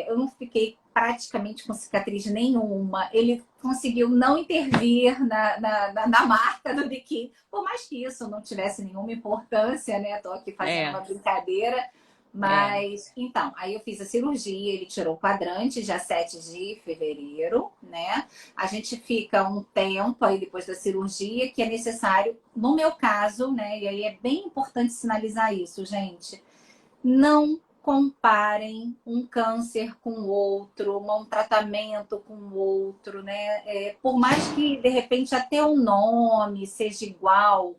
Eu não fiquei praticamente com cicatriz nenhuma. Ele conseguiu não intervir na marca do biquíni. Por mais que isso não tivesse nenhuma importância, né? Estou aqui fazendo É, uma brincadeira. é. Mas, então, aí eu fiz a cirurgia, ele tirou o quadrante, dia 7 de fevereiro, né? A gente fica um tempo aí depois da cirurgia que é necessário, no meu caso, né? E aí é bem importante sinalizar isso, gente. Não comparem um câncer com o outro, um tratamento com o outro, né? Por mais que de repente até o nome seja igual,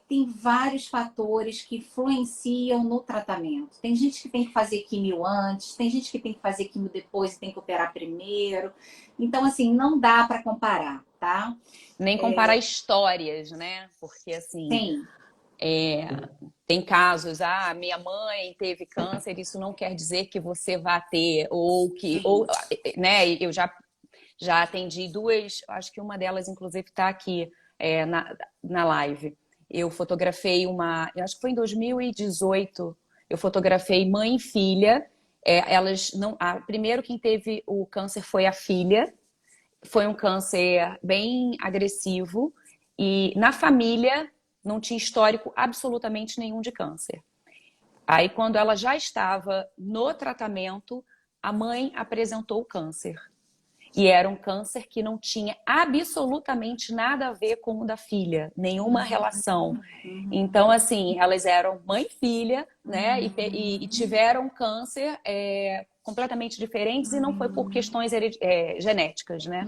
tem vários fatores que influenciam no tratamento. Tem gente que tem que fazer químio antes, tem gente que tem que fazer químio depois e tem que operar primeiro. Então, assim, não dá para comparar, tá? Nem comparar histórias, né? Porque assim, Sim. é, tem casos, minha mãe teve câncer, isso não quer dizer que você vá ter, ou, né? Eu já atendi duas, acho que uma delas, inclusive, está aqui na live. Eu fotografei eu acho que foi em 2018, eu fotografei mãe e filha. Elas não, primeiro quem teve o câncer foi a filha, foi um câncer bem agressivo e na família não tinha histórico absolutamente nenhum de câncer. Aí, quando ela já estava no tratamento, a mãe apresentou o câncer. E era um câncer que não tinha absolutamente nada a ver com o da filha, nenhuma relação. Então, assim, elas eram mãe e filha, né? E tiveram câncer completamente diferentes e não foi por questões genéticas, né?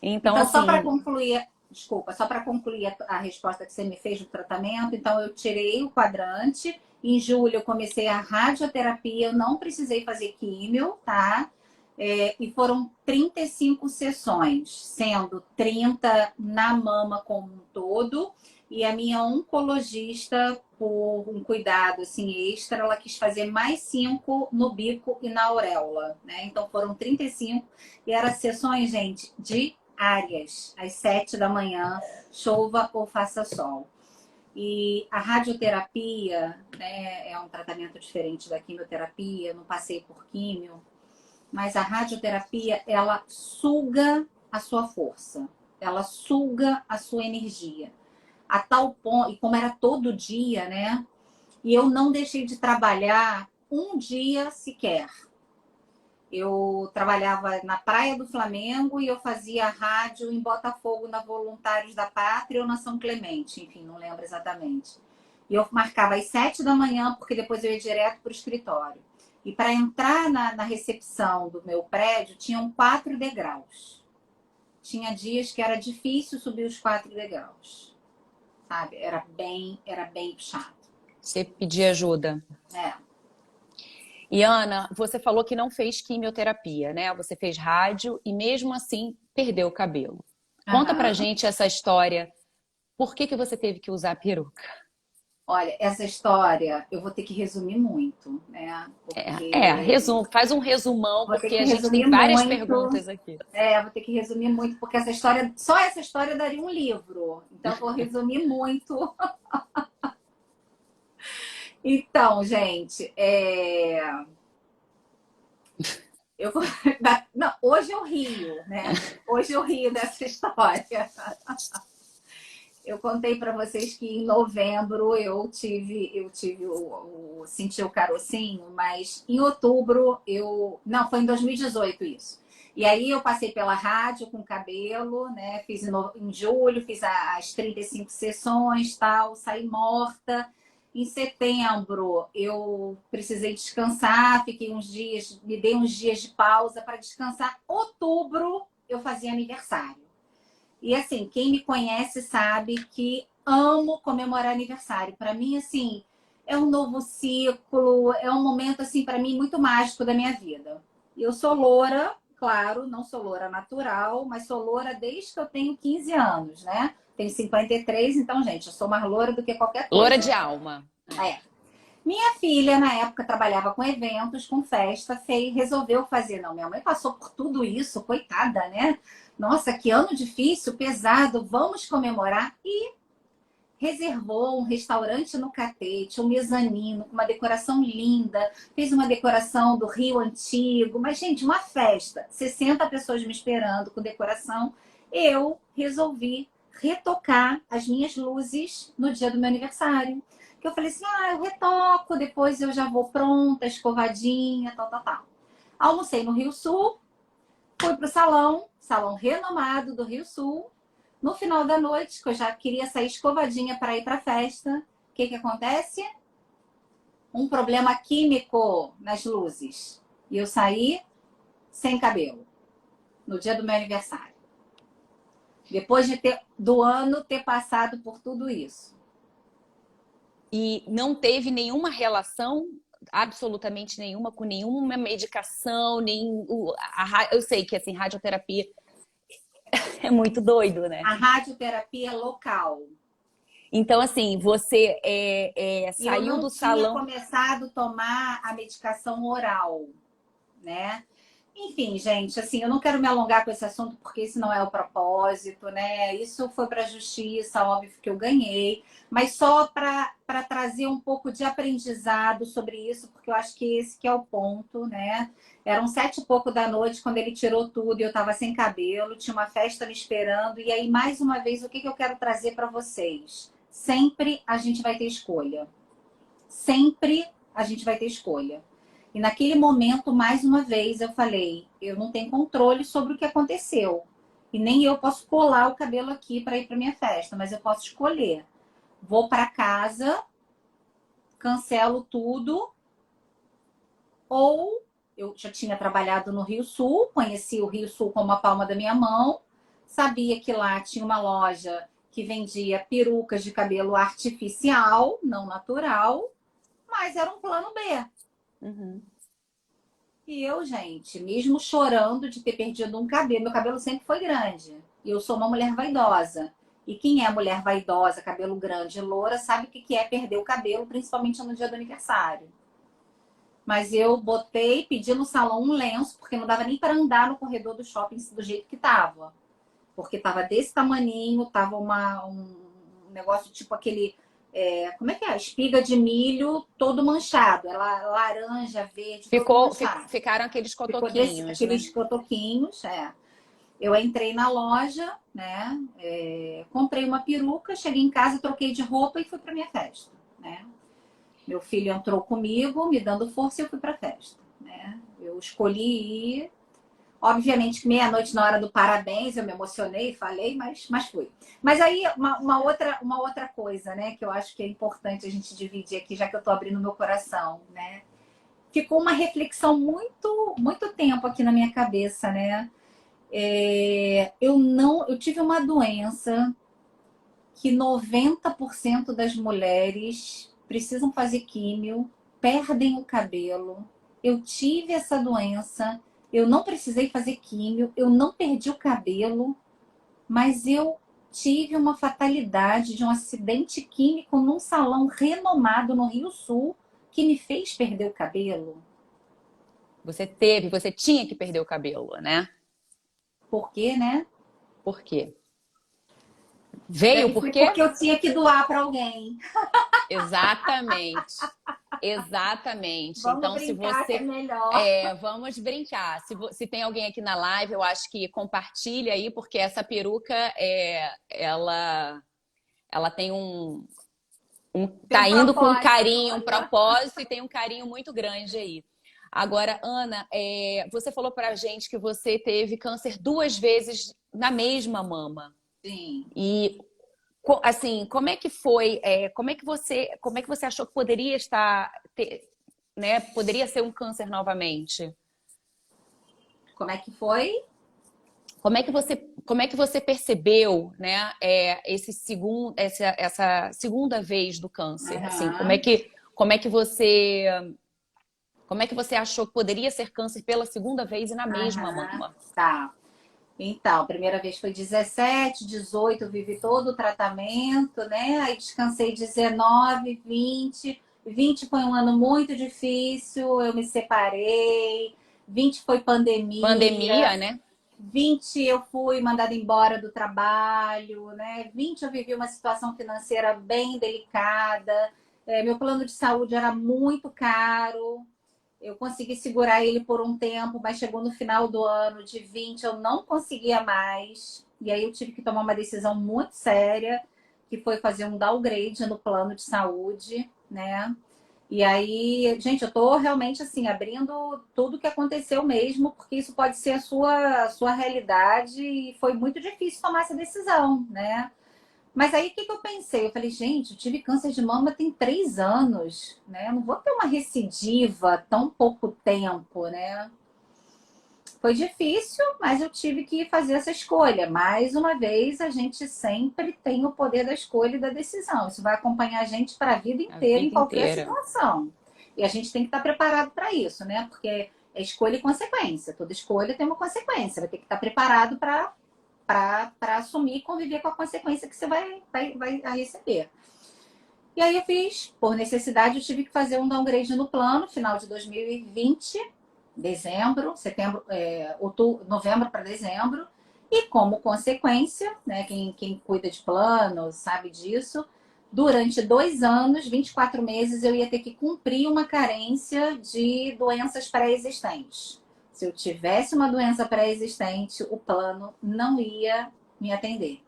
Então, Então, só para assim, concluir, desculpa, só para concluir a resposta que você me fez do tratamento, então eu tirei o quadrante. Em julho eu comecei a radioterapia, eu não precisei fazer químio, tá? E foram 35 sessões, sendo 30 na mama como um todo. E a minha oncologista, por um cuidado assim extra, ela quis fazer mais 5 no bico e na auréola, né? Então foram 35 e eram sessões, gente, diárias, às 7 da manhã, chova ou faça sol. E a radioterapia, né, é um tratamento diferente da quimioterapia, não passei por químio, mas a radioterapia, ela suga a sua força, ela suga a sua energia. A tal ponto, e como era todo dia, né? E eu não deixei de trabalhar um dia sequer. Eu trabalhava na Praia do Flamengo e eu fazia rádio em Botafogo, na Voluntários da Pátria ou na São Clemente, enfim, não lembro exatamente. E eu marcava às 7 da manhã, porque depois eu ia direto para o escritório. E para entrar na recepção do meu prédio, tinham 4 degraus. Tinha dias que era difícil subir os 4 degraus, sabe? Era bem puxado. Você pedir ajuda. É. E Ana, você falou que não fez quimioterapia, né? Você fez rádio e mesmo assim perdeu o cabelo. Conta pra Aham. gente essa história. Por que que você teve que usar peruca? Olha, essa história eu vou ter que resumir muito, né? Porque Resumo, faz um resumão, vou ter porque que a gente tem resumir várias muito. perguntas aqui. Vou ter que resumir muito, porque essa história, só essa história daria um livro. Então, eu vou resumir muito. Então, gente, eu vou. Não, hoje eu rio, né? Hoje eu rio dessa história. Eu contei para vocês que em novembro senti o carocinho, mas em outubro não, foi em 2018 isso. E aí eu passei pela rádio com cabelo, né? Fiz em julho, fiz as 35 sessões, tal, saí morta. Em setembro eu precisei descansar, fiquei uns dias, me dei uns dias de pausa para descansar. Outubro eu fazia aniversário. E assim, quem me conhece sabe que amo comemorar aniversário. Para mim, assim, é um novo ciclo, é um momento, assim, para mim, muito mágico da minha vida. Eu sou loura, claro, não sou loura natural, mas sou loura desde que eu tenho 15 anos, né? Tenho 53, então, gente, eu sou mais loura do que qualquer Loura coisa. de alma. É. Minha filha, na época, trabalhava com eventos, com festa, resolveu fazer. Não, minha mãe passou por tudo isso, coitada, né? Nossa, que ano difícil, pesado, vamos comemorar. E reservou um restaurante no Catete, um mezanino, com uma decoração linda. Fez uma decoração do Rio Antigo. Mas, gente, uma festa. 60 pessoas me esperando com decoração. Eu resolvi retocar as minhas luzes no dia do meu aniversário. Que eu falei assim, eu retoco, depois eu já vou pronta, escovadinha, tal, tal, tal. Almocei no Rio Sul, fui pro salão renomado do Rio Sul. No final da noite, que eu já queria sair escovadinha para ir pra festa, o que acontece? Um problema químico nas luzes. E eu saí sem cabelo no dia do meu aniversário. Depois do ano ter passado por tudo isso. E não teve nenhuma relação, absolutamente nenhuma, com nenhuma medicação, eu sei que assim, radioterapia é muito doido, né? A radioterapia local. Então, assim, você Eu saiu não do tinha salão. começado a tomar a medicação oral, né? Enfim, gente, assim, eu não quero me alongar com esse assunto porque esse não é o propósito, né? Isso foi para a justiça, óbvio que eu ganhei, mas só para trazer um pouco de aprendizado sobre isso, porque eu acho que esse que é o ponto, né? Eram 7 e pouco da noite quando ele tirou tudo e eu estava sem cabelo, tinha uma festa me esperando, e aí, mais uma vez, o que eu quero trazer para vocês? Sempre a gente vai ter escolha. Sempre a gente vai ter escolha. E naquele momento, mais uma vez, eu falei: eu não tenho controle sobre o que aconteceu. E nem eu posso colar o cabelo aqui para ir para minha festa, mas eu posso escolher. Vou para casa, cancelo tudo, ou eu já tinha trabalhado no Rio Sul, conheci o Rio Sul como a palma da minha mão, sabia que lá tinha uma loja que vendia perucas de cabelo artificial, não natural, mas era um plano B. Uhum. E eu, gente, mesmo chorando de ter perdido um cabelo, meu cabelo sempre foi grande. E eu sou uma mulher vaidosa. E quem é mulher vaidosa, cabelo grande, loura, sabe o que é perder o cabelo, principalmente no dia do aniversário. Mas eu pedi no salão um lenço, porque não dava nem para andar no corredor do shopping do jeito que tava. Porque tava desse tamaninho, tava um negócio tipo aquele Como é que é? Espiga de milho todo manchado. Ela laranja, verde, todo manchado. Ficaram aqueles Ficou cotoquinhos, né? aqueles cotoquinhos, Eu entrei na loja, né? Comprei uma peruca, cheguei em casa, troquei de roupa e fui para minha festa, né? Meu filho entrou comigo, me dando força e eu fui para a festa, né? Eu escolhi ir. Obviamente que meia-noite na hora do parabéns eu me emocionei, falei, mas fui. Mas aí uma outra coisa, né, que eu acho que é importante a gente dividir aqui, já que eu tô abrindo meu coração, né? Ficou uma reflexão muito tempo aqui na minha cabeça, né? Eu tive uma doença que 90% das mulheres precisam fazer químio, perdem o cabelo. Eu tive essa doença, eu não precisei fazer químio, eu não perdi o cabelo, mas eu tive uma fatalidade de um acidente químico num salão renomado no Rio Sul que me fez perder o cabelo. Você tinha que perder o cabelo, né? Por quê, né? Por quê? Veio Deve por ser quê? porque eu tinha que doar para alguém. Exatamente. Exatamente. Vamos Então, se brincar que é você. melhor. Vamos brincar. Se tem alguém aqui na live, eu acho que compartilha aí, porque essa peruca, ela tem Tem um tá indo com um propósito, carinho, um olha. propósito e tem um carinho muito grande aí. Agora, Ana, você falou pra gente que você teve câncer 2 vezes na mesma mama. Sim. E assim, como é que foi? Como é que você achou que poderia né? Poderia ser um câncer novamente? Como é que foi? Como é que você percebeu, né? Essa segunda vez do câncer? Assim, Aham. como é que você achou que poderia ser câncer pela segunda vez e na mesma Aham. mama? Tá. Então, a primeira vez foi 17, 18, eu vivi todo o tratamento, né? Aí descansei 19, 20. 20 foi um ano muito difícil, eu me separei. 20 foi Pandemia, pandemia. né? 20 eu fui mandada embora do trabalho, né? 20 eu vivi uma situação financeira bem delicada. Meu plano de saúde era muito caro. Eu consegui segurar ele por um tempo, mas chegou no final do ano de 20 eu não conseguia mais. E aí eu tive que tomar uma decisão muito séria, que foi fazer um downgrade no plano de saúde, né? E aí, gente, eu tô realmente assim, abrindo tudo que aconteceu mesmo, porque isso pode ser a sua realidade e foi muito difícil tomar essa decisão, né? Mas aí o que eu pensei? Eu falei, gente, eu tive câncer de mama tem 3 anos, né? Eu não vou ter uma recidiva tão pouco tempo, né? Foi difícil, mas eu tive que fazer essa escolha. Mais uma vez, a gente sempre tem o poder da escolha e da decisão. Isso vai acompanhar a gente para a vida A inteira, em vida qualquer inteira. situação. E a gente tem que estar preparado para isso, né? Porque é escolha e consequência. Toda escolha tem uma consequência. Vai ter que estar preparado para assumir e conviver com a consequência que você vai receber. E aí eu fiz, por necessidade, eu tive que fazer um downgrade no plano, final de 2020, dezembro, setembro, outubro, novembro para dezembro. E como consequência, né, quem cuida de plano sabe disso, durante 2 anos, 24 meses, eu ia ter que cumprir uma carência de doenças pré-existentes. Se eu tivesse uma doença pré-existente, o plano não ia me atender.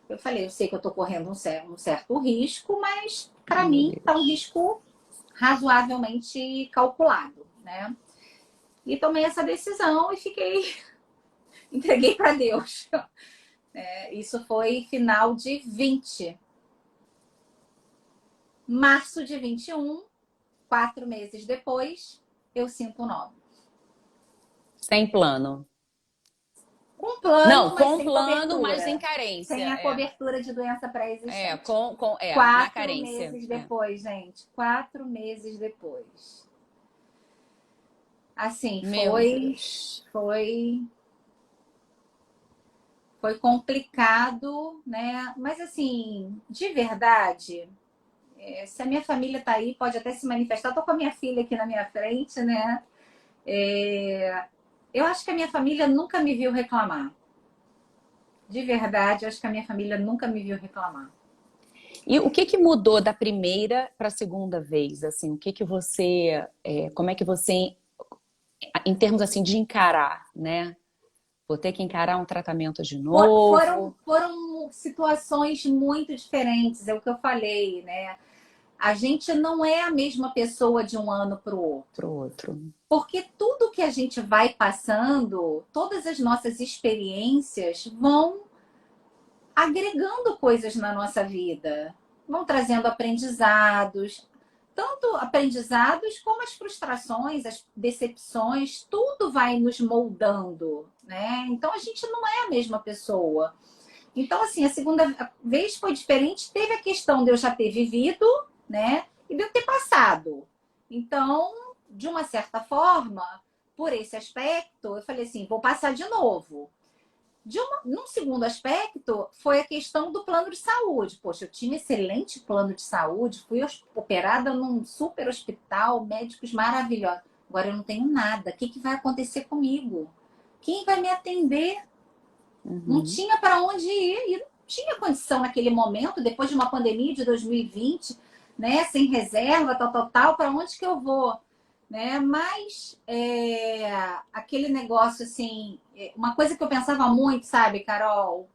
Eu falei, eu sei que eu estou correndo um certo risco, mas para Meu mim está um Deus. risco razoavelmente calculado, né? E tomei essa decisão e entreguei para Deus. Isso foi final de 20. Março de 21, 4 meses depois, eu sinto um nó. Sem plano. Com Não, plano, mas com sem plano, mas em cobertura. carência. Sem a cobertura de doença pré-existente. Na Quatro carência. meses depois, gente. 4 meses depois. Assim, Meu Deus. foi complicado, né? Mas assim, de verdade, se a minha família tá aí, pode até se manifestar. Eu tô com a minha filha aqui na minha frente, né? Eu acho que a minha família nunca me viu reclamar. De verdade, eu acho que a minha família nunca me viu reclamar. E o que que mudou da primeira para a segunda vez? Assim, o que que você, como é que você, em termos assim de encarar, né? Vou ter que encarar um tratamento de novo Foram situações muito diferentes, é o que eu falei, né? A gente não é a mesma pessoa de um ano para o para o outro. outro. Porque tudo que a gente vai passando, todas as nossas experiências vão agregando coisas na nossa vida, vão trazendo aprendizados, tanto aprendizados como as frustrações, as decepções, tudo vai nos moldando, né? Então a gente não é a mesma pessoa. Então, assim, a segunda vez foi diferente, teve a questão de eu já ter vivido, né? E de eu ter passado. Então, de uma certa forma, por esse aspecto, eu falei assim, vou passar de novo. Num segundo aspecto, foi a questão do plano de saúde. Poxa, eu tinha um excelente plano de saúde, fui operada num super hospital, médicos maravilhosos. Agora eu não tenho nada. O que, que vai acontecer comigo? Quem vai me atender? Não Uhum. tinha para onde ir. E não tinha condição naquele momento, depois de uma pandemia de 2020, né? Sem reserva, tal, para onde que eu vou? Né? Mas aquele negócio assim, uma coisa que eu pensava muito, sabe, Carol?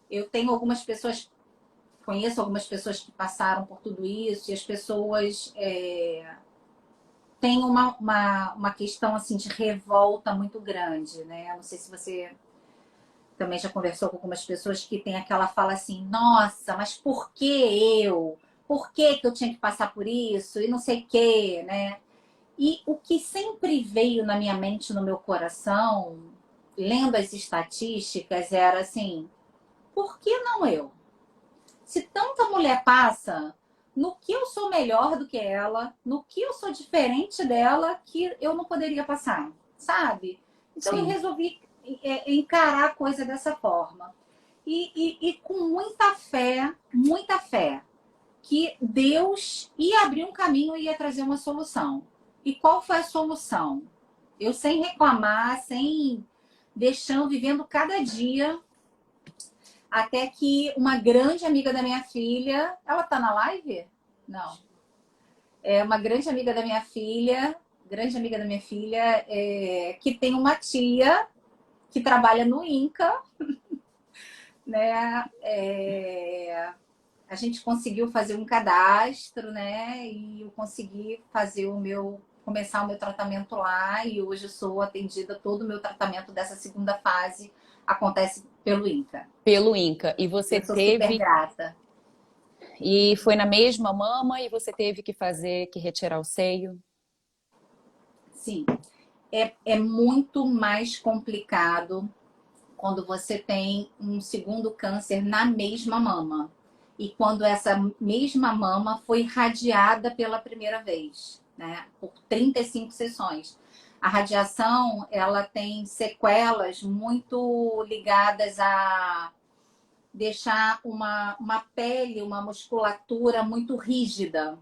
Eu tenho algumas pessoas, conheço algumas pessoas que passaram por tudo isso, e as pessoas têm uma questão assim de revolta muito grande, né? Não sei se você também já conversou com algumas pessoas que tem aquela fala assim, nossa, mas por que eu? Por que que eu tinha que passar por isso? E não sei o quê, né? E o que sempre veio na minha mente, no meu coração, lendo as estatísticas, era assim: por que não eu? Se tanta mulher passa, no que eu sou melhor do que ela, no que eu sou diferente dela, que eu não poderia passar, sabe? Então eu Sim. resolvi encarar a coisa dessa forma. E com muita fé, que Deus ia abrir um caminho e ia trazer uma solução. E qual foi a solução? Eu sem reclamar, sem deixando, vivendo cada dia, até que uma grande amiga da minha filha, ela tá na live? Não. É uma grande amiga da minha filha, que tem uma tia que trabalha no INCA, né? A gente conseguiu fazer um cadastro, né? E eu consegui fazer começar o meu tratamento lá, e hoje eu sou atendida, todo o meu tratamento dessa segunda fase acontece pelo INCA. Pelo Inca. E você Eu sou super teve, grata. e foi na mesma mama e você teve que fazer, que retirar o seio? Sim, é muito mais complicado quando você tem um segundo câncer na mesma mama. E quando essa mesma mama foi radiada pela primeira vez, né? Por 35 sessões. A radiação, ela tem sequelas muito ligadas a deixar uma pele, uma musculatura muito rígida.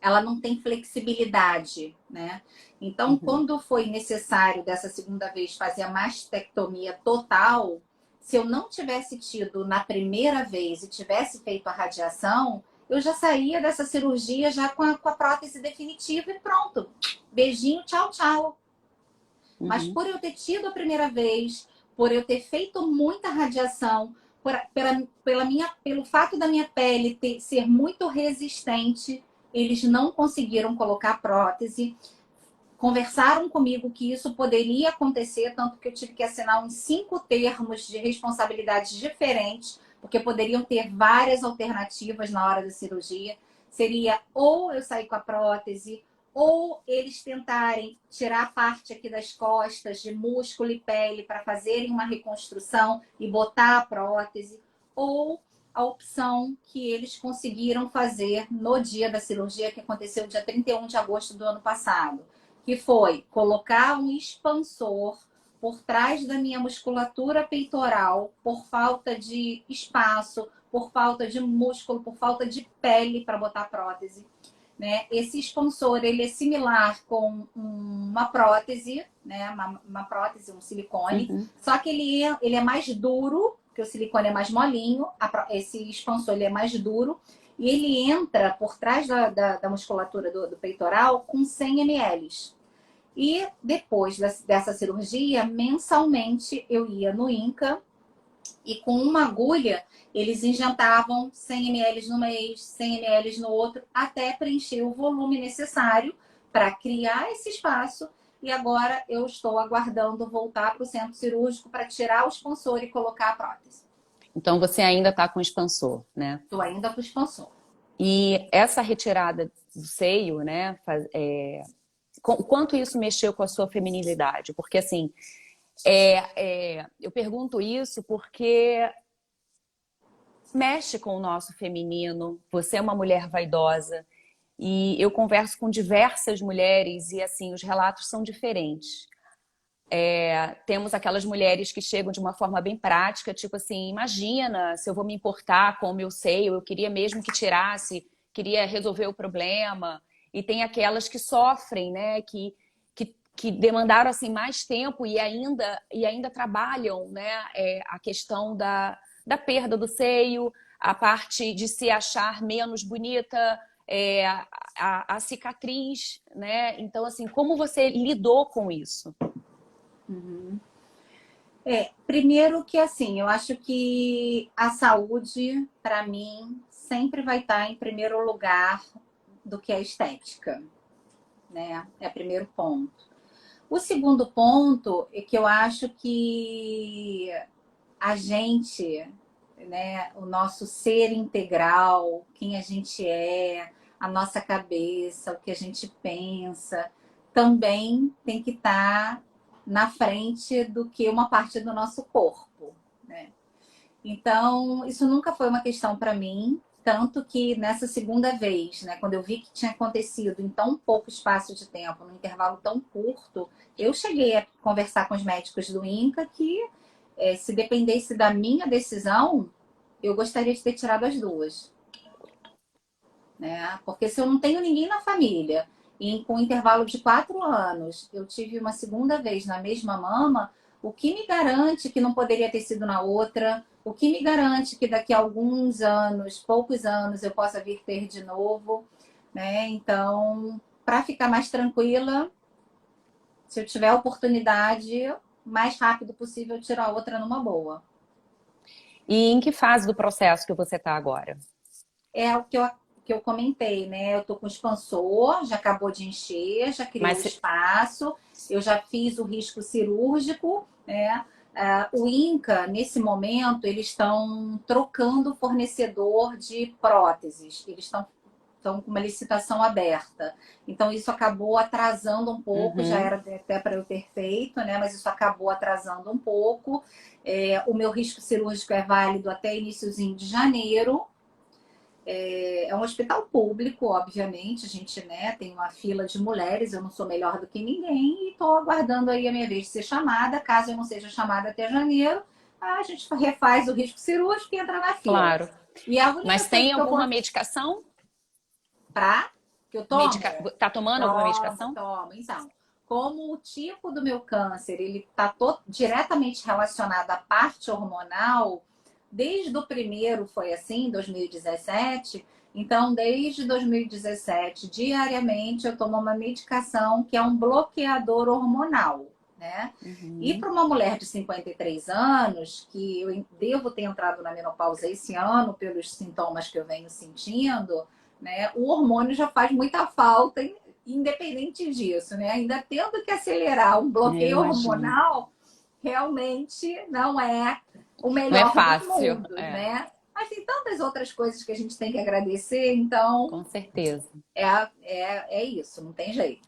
Ela não tem flexibilidade, né? Então, Uhum. quando foi necessário dessa segunda vez fazer a mastectomia total, se eu não tivesse tido na primeira vez e tivesse feito a radiação, eu já saía dessa cirurgia já com a prótese definitiva e pronto. Beijinho, tchau, tchau. Mas Uhum. por eu ter tido a primeira vez, por eu ter feito muita radiação, pelo fato da minha pele ser muito resistente, eles não conseguiram colocar prótese. Conversaram comigo que isso poderia acontecer, tanto que eu tive que assinar uns 5 termos de responsabilidades diferentes, porque poderiam ter várias alternativas na hora da cirurgia. Seria ou eu sair com a prótese, ou eles tentarem tirar a parte aqui das costas, de músculo e pele, para fazerem uma reconstrução e botar a prótese, ou a opção que eles conseguiram fazer no dia da cirurgia, que aconteceu dia 31 de agosto do ano passado, que foi colocar um expansor por trás da minha musculatura peitoral, por falta de espaço, por falta de músculo, por falta de pele para botar prótese, né? Esse expansor, ele é similar com uma prótese, né? Uma prótese, um silicone, Uhum. só que ele é mais duro, porque o silicone é mais molinho, esse expansor ele é mais duro, e ele entra por trás da musculatura do peitoral com 100 ml. E depois dessa cirurgia, mensalmente eu ia no INCA e com uma agulha eles injetavam 100 ml no mês, 100 ml no outro, até preencher o volume necessário para criar esse espaço. E agora eu estou aguardando voltar para o centro cirúrgico para tirar o expansor e colocar a prótese. Então você ainda está com expansor, né? Estou ainda com o expansor. E essa retirada do seio, né? Quanto isso mexeu com a sua feminilidade? Porque assim, eu pergunto isso porque mexe com o nosso feminino. Você é uma mulher vaidosa e eu converso com diversas mulheres e assim os relatos são diferentes. Temos aquelas mulheres que chegam de uma forma bem prática, tipo assim, imagina se eu vou me importar com o meu seio, eu queria mesmo que tirasse, queria resolver o problema. E tem aquelas que sofrem, né, que demandaram assim mais tempo e ainda trabalham, né, a questão da perda do seio, a parte de se achar menos bonita, a cicatriz, né? Então, assim, como você lidou com isso? Uhum. Primeiro que assim, eu acho que a saúde, para mim, sempre vai estar em primeiro lugar do que a estética, né? É o primeiro ponto. O segundo ponto é que eu acho que a gente, né, o nosso ser integral, quem a gente é, a nossa cabeça, o que a gente pensa, também tem que estar na frente do que uma parte do nosso corpo, né? Então, isso nunca foi uma questão para mim, tanto que nessa segunda vez, né, quando eu vi que tinha acontecido em tão pouco espaço de tempo, num intervalo tão curto, eu cheguei a conversar com os médicos do INCA que se dependesse da minha decisão, eu gostaria de ter tirado as duas, né? Porque se eu não tenho ninguém na família e com um intervalo de 4 anos eu tive uma segunda vez na mesma mama, o que me garante que não poderia ter sido na outra? O que me garante que daqui a alguns anos, poucos anos, eu possa vir ter de novo, né? Então, para ficar mais tranquila, se eu tiver a oportunidade, mais rápido possível, eu tiro a outra numa boa. E em que fase do processo que você está agora? É o que eu comentei, né? Eu tô com expansor, já acabou de encher, já criou Mas espaço, eu já fiz o risco cirúrgico, né? O INCA, nesse momento, eles estão trocando o fornecedor de próteses. Eles estão com uma licitação aberta. Então, isso acabou atrasando um pouco, já Uhum. era até para eu ter feito, né? Mas isso acabou atrasando um pouco. O meu risco cirúrgico é válido até iniciozinho de janeiro. É um hospital público, obviamente. A gente, né, tem uma fila de mulheres, eu não sou melhor do que ninguém e estou aguardando aí a minha vez de ser chamada. Caso eu não seja chamada até janeiro, a gente refaz o risco cirúrgico e entra na fila. Claro. E a única Mas coisa tem que eu alguma vou medicação? para que eu tomo, Tá tomando alguma medicação? tomo. Então, como o tipo do meu câncer ele está diretamente relacionado à parte hormonal, desde o primeiro foi assim, 2017. Então, desde 2017, diariamente eu tomo uma medicação que é um bloqueador hormonal, né? E Uhum. para uma mulher de 53 anos, que eu devo ter entrado na menopausa esse ano, pelos sintomas que eu venho sentindo, né? O hormônio já faz muita falta, independente disso, né? Ainda tendo que acelerar um Eu bloqueio imagino. hormonal, realmente não é o Não é melhor dos fácil, mundos, né? Mas tem tantas outras coisas que a gente tem que agradecer, então com certeza. é isso, não tem jeito.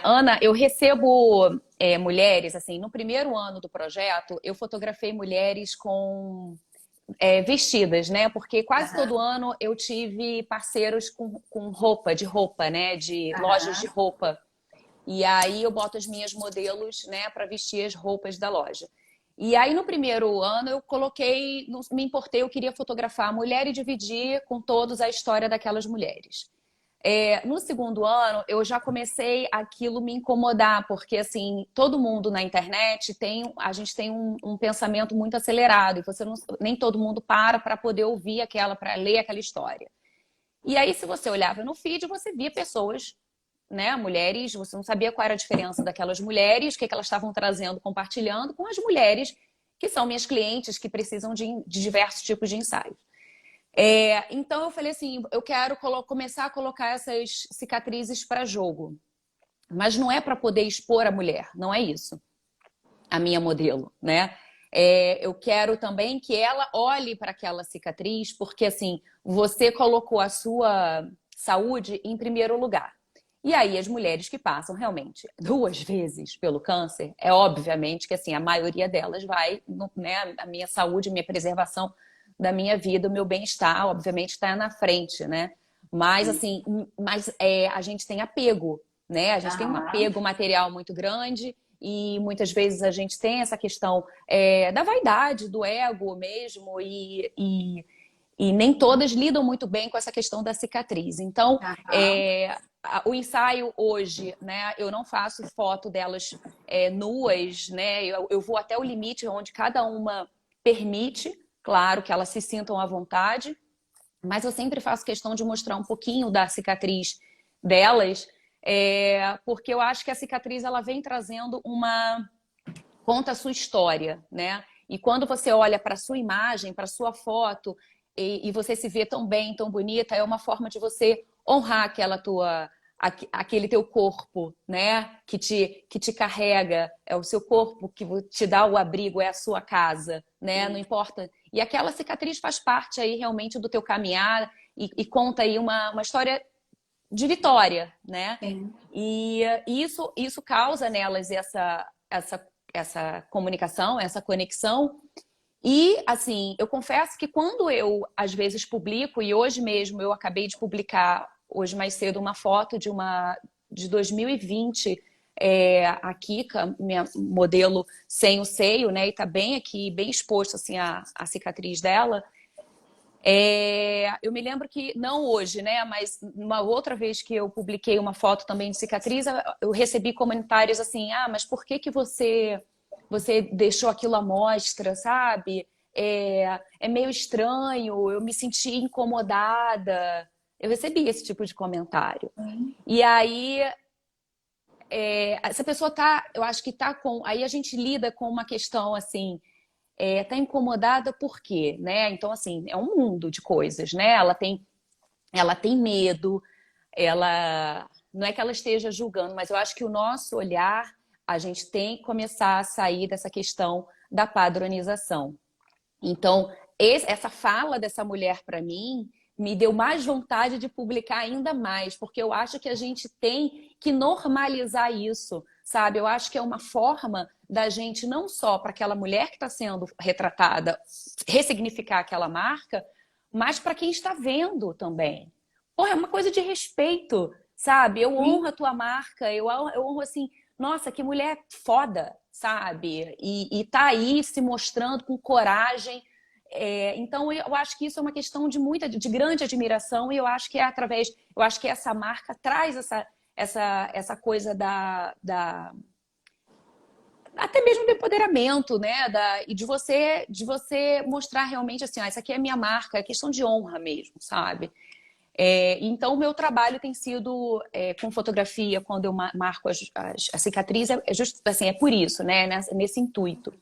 Ana, eu recebo mulheres, assim, no primeiro ano do projeto, eu fotografei mulheres com vestidas, né? Porque quase todo Aham, ano eu tive parceiros com roupa, né? De lojas de aham, roupa. E aí eu boto as minhas modelos, né, para vestir as roupas da loja. E aí no primeiro ano eu coloquei, não me importei, eu queria fotografar a mulher e dividir com todos a história daquelas mulheres. No segundo ano, eu já comecei aquilo me incomodar, porque assim, todo mundo na internet a gente tem um pensamento muito acelerado, e você não, nem todo mundo para poder ouvir para ler aquela história. E aí, se você olhava no feed, você via pessoas, né, mulheres, você não sabia qual era a diferença daquelas mulheres, o que elas estavam trazendo, compartilhando com as mulheres que são minhas clientes, que precisam de diversos tipos de ensaios. Então eu falei assim, eu quero começar a colocar essas cicatrizes para jogo. Mas não é para poder expor a mulher, não é isso. A minha modelo, né? Eu quero também que ela olhe para aquela cicatriz, porque assim, você colocou a sua saúde em primeiro lugar. E aí as mulheres que passam realmente 2 vezes pelo câncer, é obviamente que assim, a maioria delas vai, né, a minha saúde, a minha preservação da minha vida, o meu bem-estar, obviamente, está na frente, né? Mas assim, a gente tem apego, né? A gente tem um Aham. apego material muito grande e muitas vezes a gente tem essa questão da vaidade, do ego mesmo, e nem todas lidam muito bem com essa questão da cicatriz. Então, Aham. o ensaio hoje, né? Eu não faço foto delas nuas, né? Eu vou até o limite onde cada uma permite, claro, que elas se sintam à vontade, mas eu sempre faço questão de mostrar um pouquinho da cicatriz delas, porque eu acho que a cicatriz ela vem trazendo conta a sua história, né? E quando você olha para a sua imagem, para a sua foto, e você se vê tão bem, tão bonita, é uma forma de você honrar aquele teu corpo, né? Que te carrega, é o seu corpo que te dá o abrigo, é a sua casa, né? Não Sim. importa. E aquela cicatriz faz parte aí realmente do teu caminhar e conta aí uma história de vitória, né? Sim. E isso causa nelas essa comunicação, essa conexão. E, assim, eu confesso que quando eu, às vezes, publico, e hoje mesmo eu acabei de publicar, hoje mais cedo, uma foto de 2020, a Kika, minha modelo sem o seio, né? E tá bem aqui, bem exposto, assim, a cicatriz dela. Eu me lembro que, não hoje, né? Mas uma outra vez que eu publiquei uma foto também de cicatriz, eu recebi comentários assim, mas por que você deixou aquilo à mostra, sabe? É meio estranho, eu me senti incomodada. Eu recebi esse tipo de comentário. Sim. E aí, essa pessoa tá, eu acho que tá com. Aí a gente lida com uma questão assim. Tá incomodada por quê, né? Então, assim, é um mundo de coisas, né? Ela tem medo, ela não é que ela esteja julgando, mas eu acho que o nosso olhar, a gente tem que começar a sair dessa questão da padronização. Então, essa fala dessa mulher para mim me deu mais vontade de publicar ainda mais, porque eu acho que a gente tem que normalizar isso, sabe? Eu acho que é uma forma da gente, não só para aquela mulher que está sendo retratada, ressignificar aquela marca, mas para quem está vendo também. Porra, é uma coisa de respeito, sabe? Eu honro Sim. a tua marca, eu honro assim, nossa, que mulher foda, sabe? E tá aí se mostrando com coragem. Então eu acho que isso é uma questão de grande admiração e eu acho que eu acho que essa marca traz essa coisa até mesmo do empoderamento, né? E de você mostrar realmente assim, essa aqui é a minha marca, é questão de honra mesmo, sabe? Então, o meu trabalho tem sido com fotografia, quando eu marco a cicatriz, justo assim, é por isso, né? Nesse intuito.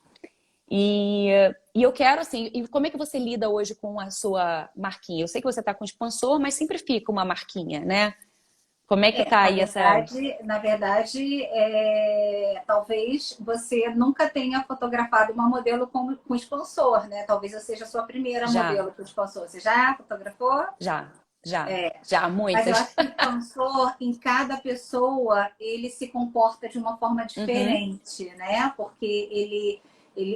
E, e eu quero, assim, e como é que você lida hoje com a sua marquinha? Eu sei que você está com expansor, mas sempre fica uma marquinha, né? Como é que tá aí essa. Na verdade, talvez você nunca tenha fotografado uma modelo com expansor, né? Talvez eu seja a sua primeira Já, modelo com expansor. Você já fotografou? já, já, Mas eu muitas. acho que o expansor, em cada pessoa, ele se comporta de uma forma Uhum, diferente, né? Porque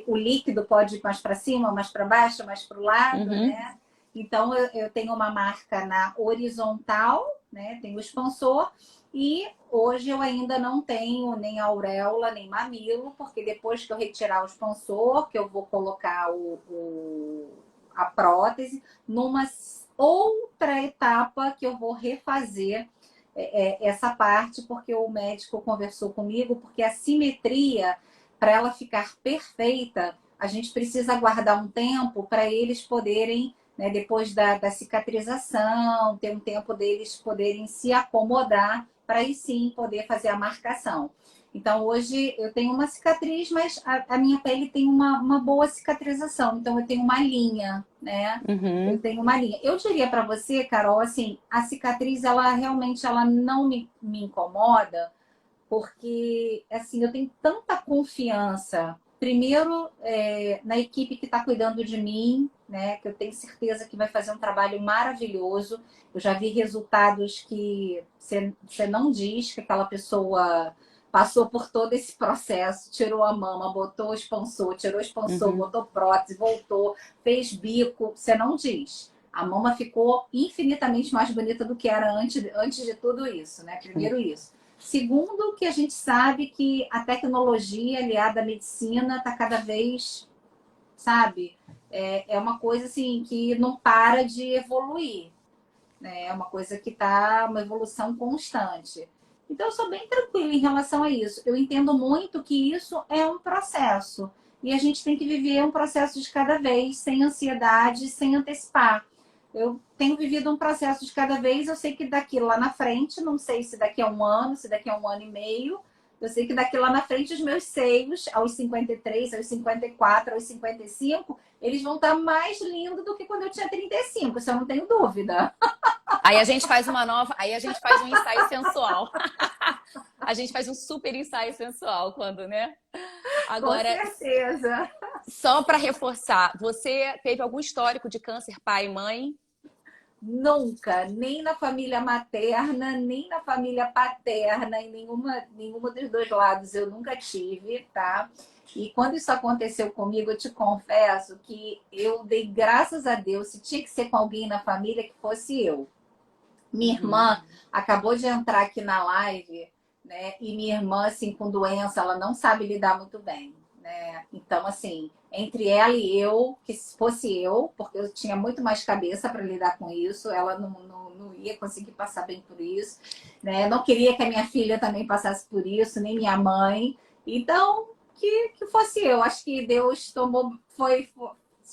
o líquido pode ir mais para cima, mais para baixo, mais para o lado, uhum, né? Então, eu tenho uma marca na horizontal, né? Tem o expansor. E hoje eu ainda não tenho nem auréola, nem mamilo, porque depois que eu retirar o expansor, que eu vou colocar a prótese, numa outra etapa que eu vou refazer essa parte, porque o médico conversou comigo, porque a simetria, para ela ficar perfeita, a gente precisa aguardar um tempo para eles poderem, né, depois da cicatrização, ter um tempo deles poderem se acomodar, para aí sim poder fazer a marcação. Então, hoje eu tenho uma cicatriz, mas a minha pele tem uma boa cicatrização. Então, eu tenho uma linha, né? Eu Uhum. tenho uma linha. Eu diria para você, Carol, assim, a cicatriz, ela realmente ela não me incomoda, porque, assim, eu tenho tanta confiança, primeiro, na equipe que está cuidando de mim, né? Que eu tenho certeza que vai fazer um trabalho maravilhoso. Eu já vi resultados que você não diz que aquela pessoa passou por todo esse processo, tirou a mama, botou o expansor, tirou o expansor, Uhum. botou prótese, voltou, fez bico, você não diz. A mama ficou infinitamente mais bonita do que era antes de tudo isso, né? Primeiro isso. Segundo, que a gente sabe que a tecnologia aliada à medicina está cada vez, sabe, é uma coisa assim que não para de evoluir, né? É uma coisa que está uma evolução constante. Então, eu sou bem tranquila em relação a isso. Eu entendo muito que isso é um processo. E a gente tem que viver um processo de cada vez, sem ansiedade, sem antecipar. Eu tenho vivido um processo de cada vez, eu sei que daqui lá na frente, não sei se daqui a um ano, se daqui a um ano e meio, eu sei que daqui lá na frente os meus seios, aos 53, aos 54, aos 55, eles vão estar mais lindos do que quando eu tinha 35, isso eu não tenho dúvida. Aí a gente faz uma nova, aí a gente faz um ensaio sensual. A gente faz um super ensaio sensual quando, né? Com Agora, certeza. só para reforçar, você teve algum histórico de câncer pai e mãe? Nunca, nem na família materna, nem na família paterna, em nenhuma dos dois lados eu nunca tive, tá? E quando isso aconteceu comigo, eu te confesso que eu dei graças a Deus, se tinha que ser com alguém na família, que fosse eu. Minha Uhum. irmã acabou de entrar aqui na live, né? E minha irmã, assim, com doença, ela não sabe lidar muito bem, né? Então, assim, entre ela e eu, que se fosse eu, porque eu tinha muito mais cabeça para lidar com isso, ela não ia conseguir passar bem por isso, né? Eu não queria que a minha filha também passasse por isso, nem minha mãe. Então, que fosse eu. Acho que Deus tomou,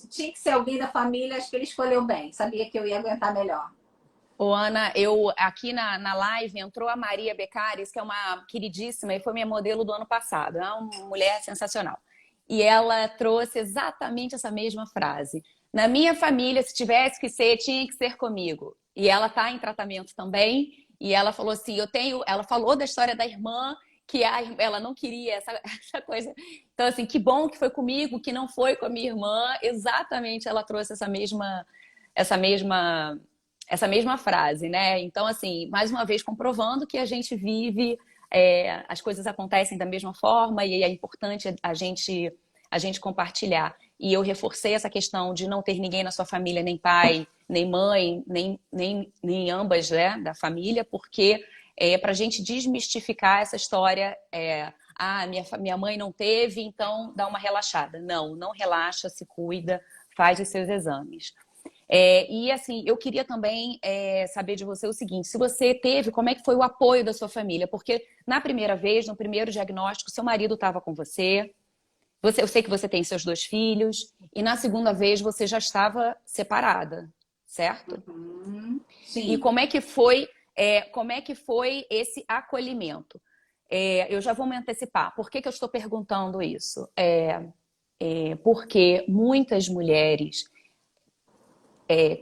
tinha que ser alguém da família, acho que ele escolheu bem. Sabia que eu ia aguentar melhor. Ô, Ana, eu aqui na live entrou a Maria Becares, que é uma queridíssima e foi minha modelo do ano passado. É uma mulher sensacional. E ela trouxe exatamente essa mesma frase. Na minha família, se tivesse que ser, tinha que ser comigo. E ela está em tratamento também. E ela falou assim: eu tenho. Ela falou da história da irmã, que ela não queria essa coisa. Então, assim, que bom que foi comigo, que não foi com a minha irmã. Exatamente, ela trouxe essa mesma essa mesma frase, né? Então, assim, mais uma vez comprovando que a gente vive, as coisas acontecem da mesma forma e é importante a gente compartilhar. E eu reforcei essa questão de não ter ninguém na sua família, nem pai, nem mãe, nem ambas, né, da família, porque para a gente desmistificar essa história, minha mãe não teve, então dá uma relaxada. Não, não relaxa, se cuida, faz os seus exames. E assim, eu queria também saber de você o seguinte: se você teve, como é que foi o apoio da sua família? Porque na primeira vez, no primeiro diagnóstico, seu marido estava com você, eu sei que você tem seus dois filhos, e na segunda vez você já estava separada, certo? Uhum. E Sim. como é que foi esse acolhimento? Eu já vou me antecipar. Por que que eu estou perguntando isso? Porque muitas mulheres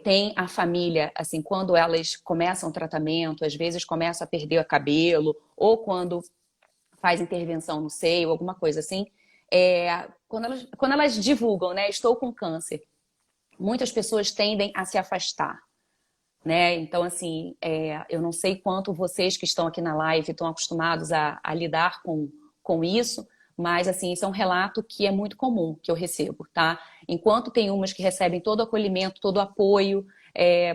tem a família, assim, quando elas começam o tratamento, às vezes começam a perder o cabelo, ou quando faz intervenção no seio, alguma coisa assim, quando elas divulgam, né, estou com câncer, muitas pessoas tendem a se afastar, né? Então, assim, eu não sei quanto vocês que estão aqui na live estão acostumados a lidar com isso, mas, assim, isso é um relato que é muito comum que eu recebo, tá? Enquanto tem umas que recebem todo o acolhimento, todo o apoio,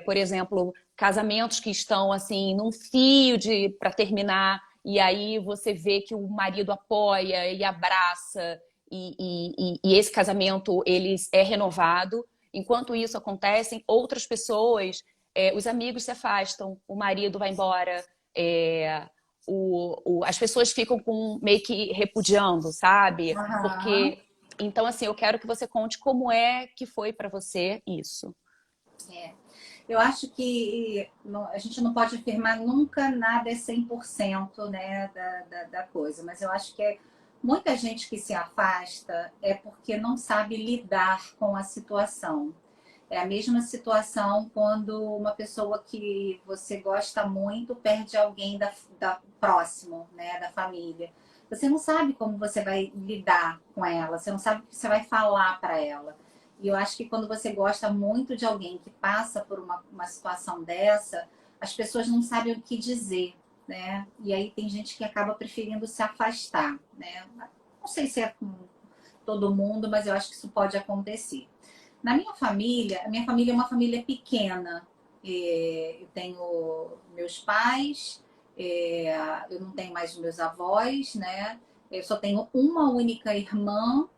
por exemplo, casamentos que estão, assim, num fio para terminar, e aí você vê que o marido apoia e abraça, e esse casamento ele é renovado. Enquanto isso acontece, outras pessoas os amigos se afastam, o marido vai embora, as pessoas ficam meio que repudiando, sabe? Aham. Porque, então, assim, eu quero que você conte como é que foi para você isso. É. Eu acho que a gente não pode afirmar nunca nada é 100%, né, da coisa, mas eu acho que muita gente que se afasta é porque não sabe lidar com a situação. É a mesma situação quando uma pessoa que você gosta muito perde alguém da próximo, né, da família. Você não sabe como você vai lidar com ela, você não sabe o que você vai falar para ela. E eu acho que quando você gosta muito de alguém que passa por uma situação dessa, as pessoas não sabem o que dizer, né? E aí tem gente que acaba preferindo se afastar, né? Não sei se é com todo mundo, mas eu acho que isso pode acontecer. Na minha família, a minha família é uma família pequena. Eu tenho meus pais, eu não tenho mais meus avós, né? Eu só tenho uma única irmã,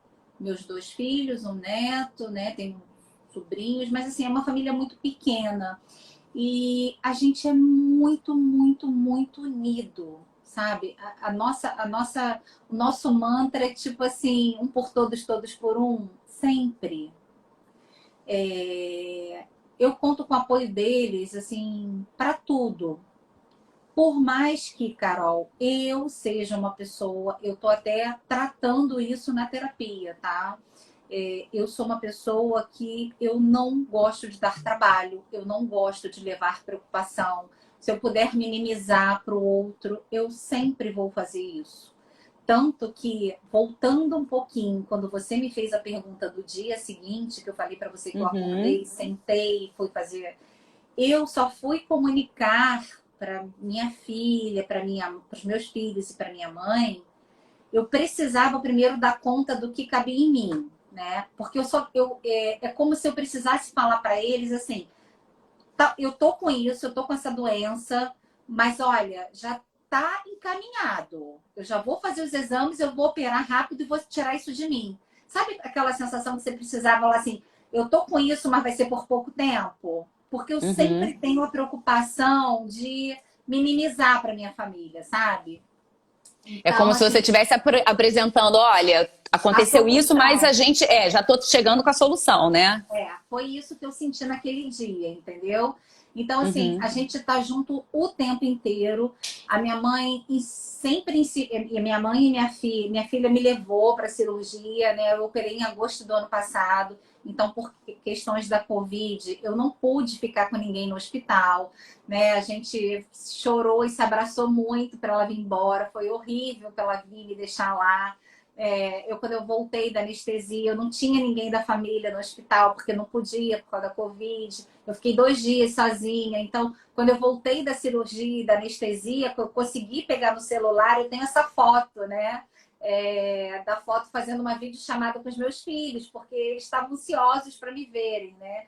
meus dois filhos, um neto, né? Tenho sobrinhos, mas assim, é uma família muito pequena. E a gente é muito, muito, muito unido, sabe? O nosso mantra é tipo assim, um por todos, todos por um, sempre. É, eu conto com o apoio deles, assim, para tudo. Por mais que, Carol, eu seja uma pessoa, eu tô até tratando isso na terapia, tá? Eu sou uma pessoa que eu não gosto de dar trabalho, eu não gosto de levar preocupação. Se eu puder minimizar para o outro, eu sempre vou fazer isso. Tanto que, voltando um pouquinho, quando você me fez a pergunta do dia seguinte, que eu falei para você que eu Uhum. acordei, sentei, fui fazer. Eu só fui comunicar para minha filha, para os meus filhos e para minha mãe. Eu precisava primeiro dar conta do que cabia em mim, né? Porque é como se eu precisasse falar para eles assim: tá, eu tô com isso, eu tô com essa doença, mas olha, já tá encaminhado. Eu já vou fazer os exames, eu vou operar rápido e vou tirar isso de mim. Sabe aquela sensação que você precisava falar assim, eu tô com isso, mas vai ser por pouco tempo? Porque eu sempre Uhum. tenho a preocupação de minimizar para minha família, sabe? É Então, como se você assim, estivesse apresentando, olha, a aconteceu isso, mas a solução. gente, já tô chegando com a solução, né? Foi isso que eu senti naquele dia, entendeu? Então, assim, a Uhum. gente tá junto o tempo inteiro. A minha mãe sempre, e minha mãe e minha filha me levou para cirurgia, né? Eu operei em agosto do ano passado. Então, por questões da Covid, eu não pude ficar com ninguém no hospital, né? A gente chorou e se abraçou muito para ela vir embora. Foi horrível para ela vir me deixar lá. Quando eu voltei da anestesia, eu não tinha ninguém da família no hospital, porque não podia por causa da Covid. Eu fiquei 2 dias sozinha. Então, quando eu voltei da cirurgia, da anestesia, que eu consegui pegar no celular, eu tenho essa foto, né? Da foto fazendo uma videochamada com os meus filhos, porque eles estavam ansiosos para me verem, né?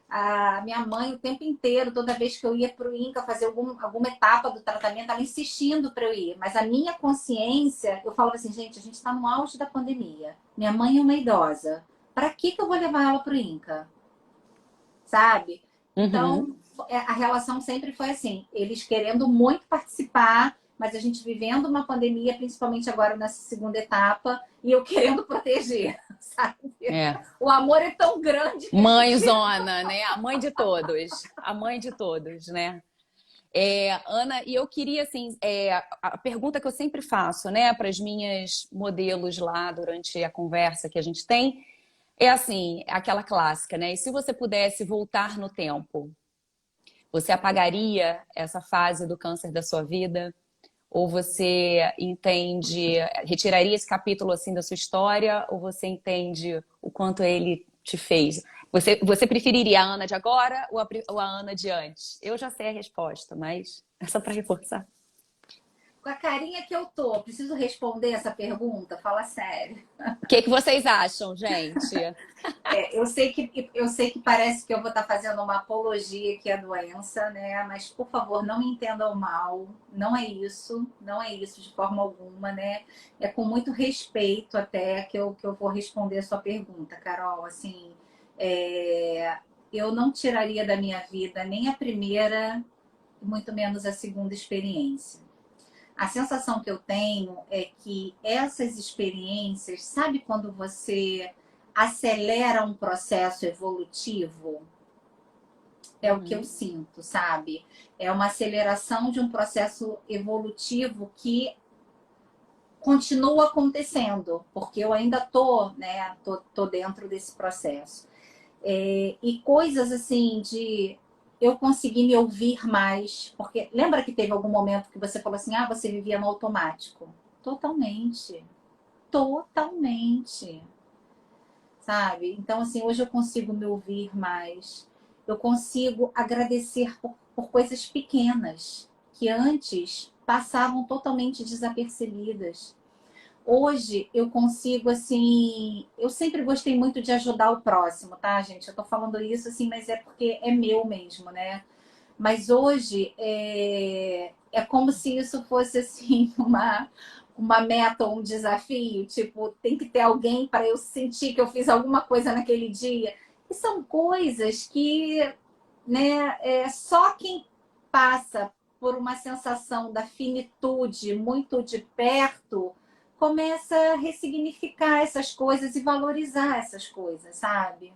A minha mãe o tempo inteiro, toda vez que eu ia para o INCA fazer alguma etapa do tratamento, ela insistindo para eu ir. Mas a minha consciência, eu falava assim, gente, a gente está no auge da pandemia. Minha mãe é uma idosa. Para que eu vou levar ela para o INCA? Sabe? Uhum. Então, a relação sempre foi assim, eles querendo muito participar, mas a gente vivendo uma pandemia, principalmente agora nessa segunda etapa, e eu querendo proteger, sabe? É. O amor é tão grande que a gente. Mãezona, né? A mãe de todos. A mãe de todos, né? Ana, e eu queria, assim, a pergunta que eu sempre faço, né, para as minhas modelos lá durante a conversa que a gente tem, é assim, aquela clássica, né? E se você pudesse voltar no tempo, você apagaria essa fase do câncer da sua vida? Ou você entende, retiraria esse capítulo assim da sua história? Ou você entende o quanto ele te fez? Você preferiria a Ana de agora ou a Ana de antes? Eu já sei a resposta, mas é só para reforçar. Com a carinha que eu tô, preciso responder essa pergunta? Fala sério. O que que vocês acham, gente? Eu sei que parece que eu vou estar fazendo uma apologia aqui à doença, né? Mas por favor, não me entendam mal. Não é isso de forma alguma, né? É com muito respeito até que eu vou responder a sua pergunta, Carol. Assim, é, eu não tiraria da minha vida nem a primeira muito menos a segunda experiência. A sensação que eu tenho é que essas experiências, sabe quando você acelera um processo evolutivo? É o que eu sinto, sabe? É uma aceleração de um processo evolutivo que continua acontecendo, porque eu ainda tô, né? Tô dentro desse processo. E coisas assim de eu conseguir me ouvir mais, porque lembra que teve algum momento que você falou assim, ah, você vivia no automático? Totalmente, totalmente, sabe? Então assim, hoje eu consigo me ouvir mais, eu consigo agradecer por coisas pequenas que antes passavam totalmente desapercebidas. Hoje eu consigo, assim, eu sempre gostei muito de ajudar o próximo, tá, gente? Eu tô falando isso, assim, mas é porque é meu mesmo, né? Mas hoje é como se isso fosse, assim, uma meta ou um desafio. Tipo, tem que ter alguém para eu sentir que eu fiz alguma coisa naquele dia. E são coisas que, né, só quem passa por uma sensação da finitude muito de perto começa a ressignificar essas coisas e valorizar essas coisas, sabe?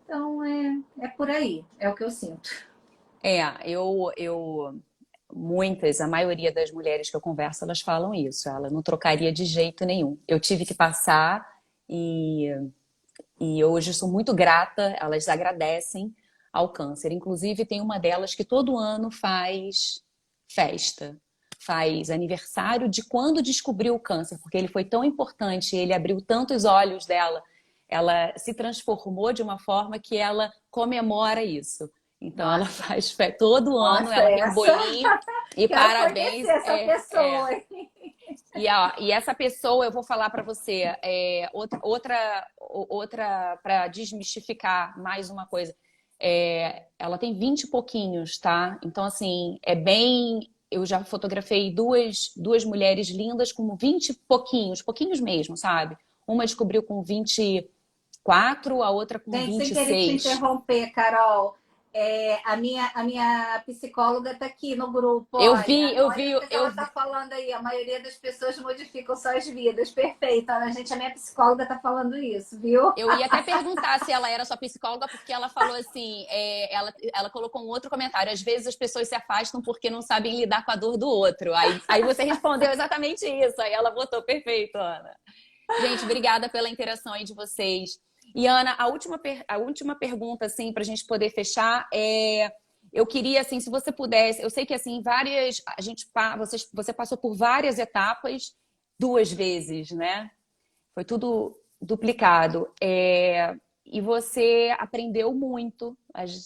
Então é por aí, é o que eu sinto. É, muitas, a maioria das mulheres que eu converso, elas falam isso. Ela não trocaria de jeito nenhum. Eu tive que passar e, e hoje sou muito grata, elas agradecem ao câncer. Inclusive, tem uma delas que todo ano faz festa, faz aniversário de quando descobriu o câncer, porque ele foi tão importante, ele abriu tantos olhos dela, ela se transformou de uma forma que ela comemora isso. Então ela Nossa, faz festa todo ano, nossa, ela tem um bolinho e quero conhecer parabéns. essa pessoa. E essa pessoa, eu vou falar para você, outra para desmistificar mais uma coisa. Ela tem 20 e pouquinhos, tá? Então, assim, é bem. Eu já fotografei duas mulheres lindas com 20 e pouquinhos, pouquinhos mesmo, sabe? Uma descobriu com 24, a outra com Gente, sem querer te 26. interromper, Carol, a minha psicóloga está aqui no grupo, Eu vi, olha. eu Olha vi, o que ela eu está falando aí. A maioria das pessoas modificam suas vidas. Perfeito, Ana. Gente, a minha psicóloga está falando isso, viu? Eu ia até perguntar se ela era sua psicóloga, porque ela falou assim, ela colocou um outro comentário. Às vezes as pessoas se afastam porque não sabem lidar com a dor do outro. Aí você respondeu exatamente isso. Aí ela botou perfeito, Ana. Gente, obrigada pela interação aí de vocês. E Ana, a última pergunta, assim, para a gente poder fechar eu queria, assim, se você pudesse, eu sei que assim, você passou por várias etapas 2 vezes, né? Foi tudo duplicado. E você aprendeu muito.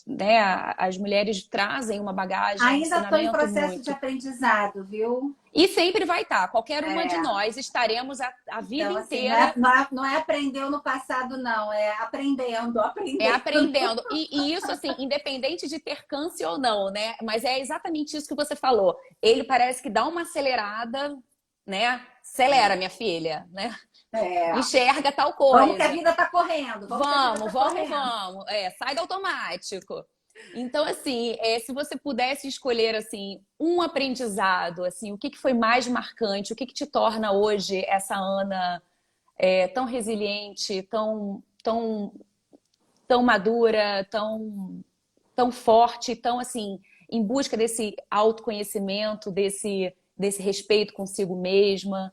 Né, as mulheres trazem uma bagagem, um Ainda estou em ensinamento processo de muito. aprendizado, viu? E sempre vai estar. Qualquer uma de É. nós estaremos a vida Então, assim, não inteira é, não é, não é aprendeu no passado, não. É aprendendo, aprendendo. aprendendo. E isso, assim, independente de ter câncer ou não, né? Mas é exatamente isso que você falou. Ele parece que dá uma acelerada, né? Acelera, minha filha, né? É. Enxerga tal Vamos que a coisa. vida está correndo. Vamos que a vida Vamos, está vamos, correndo. vamos. Sai do automático. Então, assim, se você pudesse escolher assim um aprendizado, assim, o que foi mais marcante, o que te torna hoje essa Ana tão resiliente, tão madura, tão forte, tão assim, em busca desse autoconhecimento, desse respeito consigo mesma.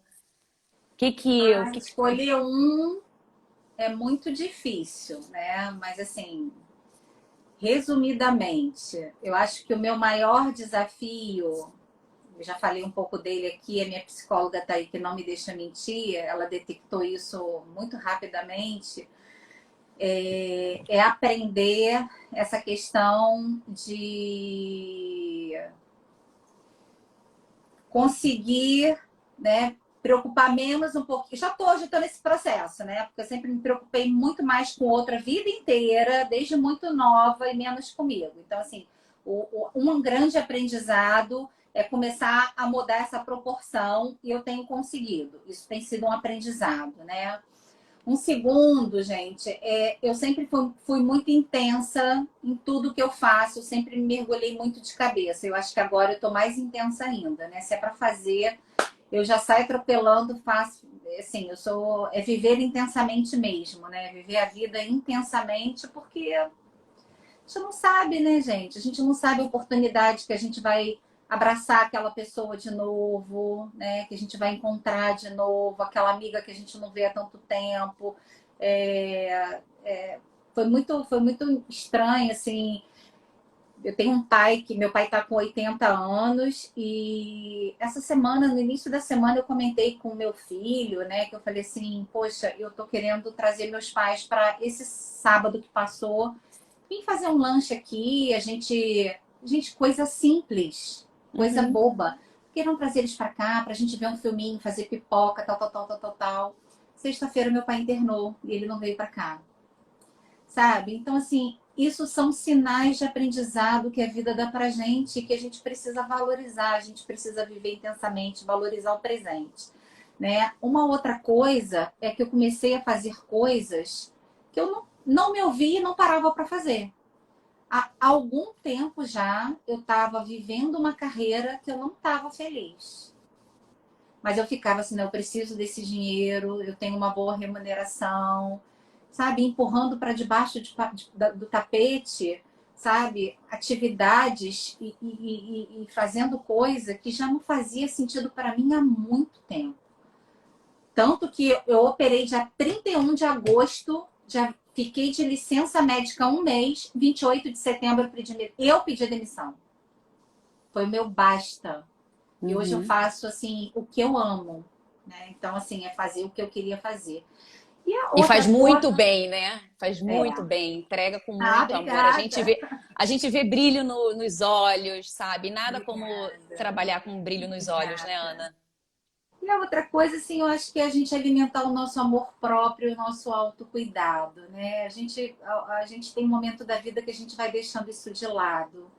O que Escolher um é muito difícil, né? Mas assim, resumidamente, eu acho que o meu maior desafio, eu já falei um pouco dele aqui, a minha psicóloga tá aí que não me deixa mentir, ela detectou isso muito rapidamente, é aprender essa questão de conseguir, né, preocupar menos um pouquinho. Já estou nesse processo, né? Porque eu sempre me preocupei muito mais com outra a vida inteira, desde muito nova e menos comigo. Então, assim, um grande aprendizado é começar a mudar essa proporção e eu tenho conseguido. Isso tem sido um aprendizado, né? Um segundo, gente, eu sempre fui muito intensa em tudo que eu faço, eu sempre me mergulhei muito de cabeça. Eu acho que agora eu tô mais intensa ainda, né? Se é para fazer, eu já saio atropelando, faço, assim, é viver intensamente mesmo, né? Viver a vida intensamente, porque a gente não sabe, né, gente? A gente não sabe a oportunidade que a gente vai abraçar aquela pessoa de novo, né? Que a gente vai encontrar de novo, aquela amiga que a gente não vê há tanto tempo. Foi muito estranho, assim. Eu tenho um pai que meu pai está com 80 anos e essa semana, no início da semana, eu comentei com o meu filho, né? Que eu falei assim, poxa, eu tô querendo trazer meus pais para esse sábado que passou, vim fazer um lanche aqui, gente, coisa simples, coisa Uhum. boba. Queiram trazer eles para cá, para a gente ver um filminho, fazer pipoca, tal, tal, tal, tal, tal, tal. Sexta-feira meu pai internou e ele não veio para cá, sabe? Então, assim, isso são sinais de aprendizado que a vida dá pra gente e que a gente precisa valorizar, a gente precisa viver intensamente, valorizar o presente, né? Uma outra coisa é que eu comecei a fazer coisas que eu não me ouvia e não parava para fazer. Há algum tempo já eu estava vivendo uma carreira que eu não estava feliz. Mas eu ficava assim, não, eu preciso desse dinheiro, eu tenho uma boa remuneração, sabe? Empurrando para debaixo do tapete, sabe? Atividades e fazendo coisa que já não fazia sentido para mim há muito tempo. Tanto que eu operei dia 31 de agosto, já fiquei de licença médica um mês, 28 de setembro eu pedi demissão. Foi o meu basta. E hoje eu Uhum. faço, assim, o que eu amo, né? Então, assim, é fazer o que eu queria fazer. E a E faz outra muito coisa bem, né? Faz é... muito bem, entrega com Ah, muito amor. obrigada. A gente vê brilho nos olhos, sabe? Nada como Obrigada. trabalhar com brilho nos olhos, né, Obrigada. Ana? E a outra coisa, assim, eu acho que é a gente alimentar o nosso amor próprio, o nosso autocuidado, né? A gente tem um momento da vida que a gente vai deixando isso de lado,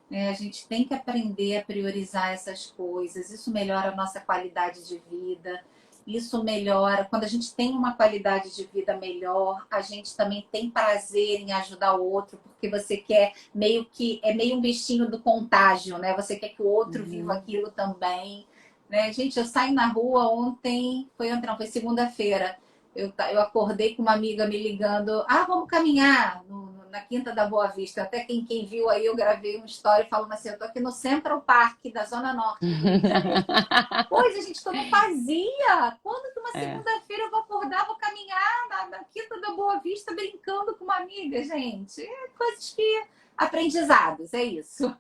né? A gente tem que aprender a priorizar essas coisas. Isso melhora a nossa qualidade de vida. Isso melhora. Quando a gente tem uma qualidade de vida melhor, a gente também tem prazer em ajudar o outro, porque você quer é meio um bichinho do contágio, né? Você quer que o outro viva Uhum. aquilo também, né? Gente, eu saí na rua ontem não, foi segunda-feira. Eu acordei com uma amiga me ligando, vamos caminhar na Quinta da Boa Vista. Até quem viu aí, eu gravei uma história falando assim, eu tô aqui no Central Park da Zona Norte do Rio de Janeiro. Coisa, gente, que eu não fazia. Quando que uma É. segunda-feira eu vou acordar, vou caminhar na Quinta da Boa Vista brincando com uma amiga, gente? Coisas que... Aprendizados, é isso.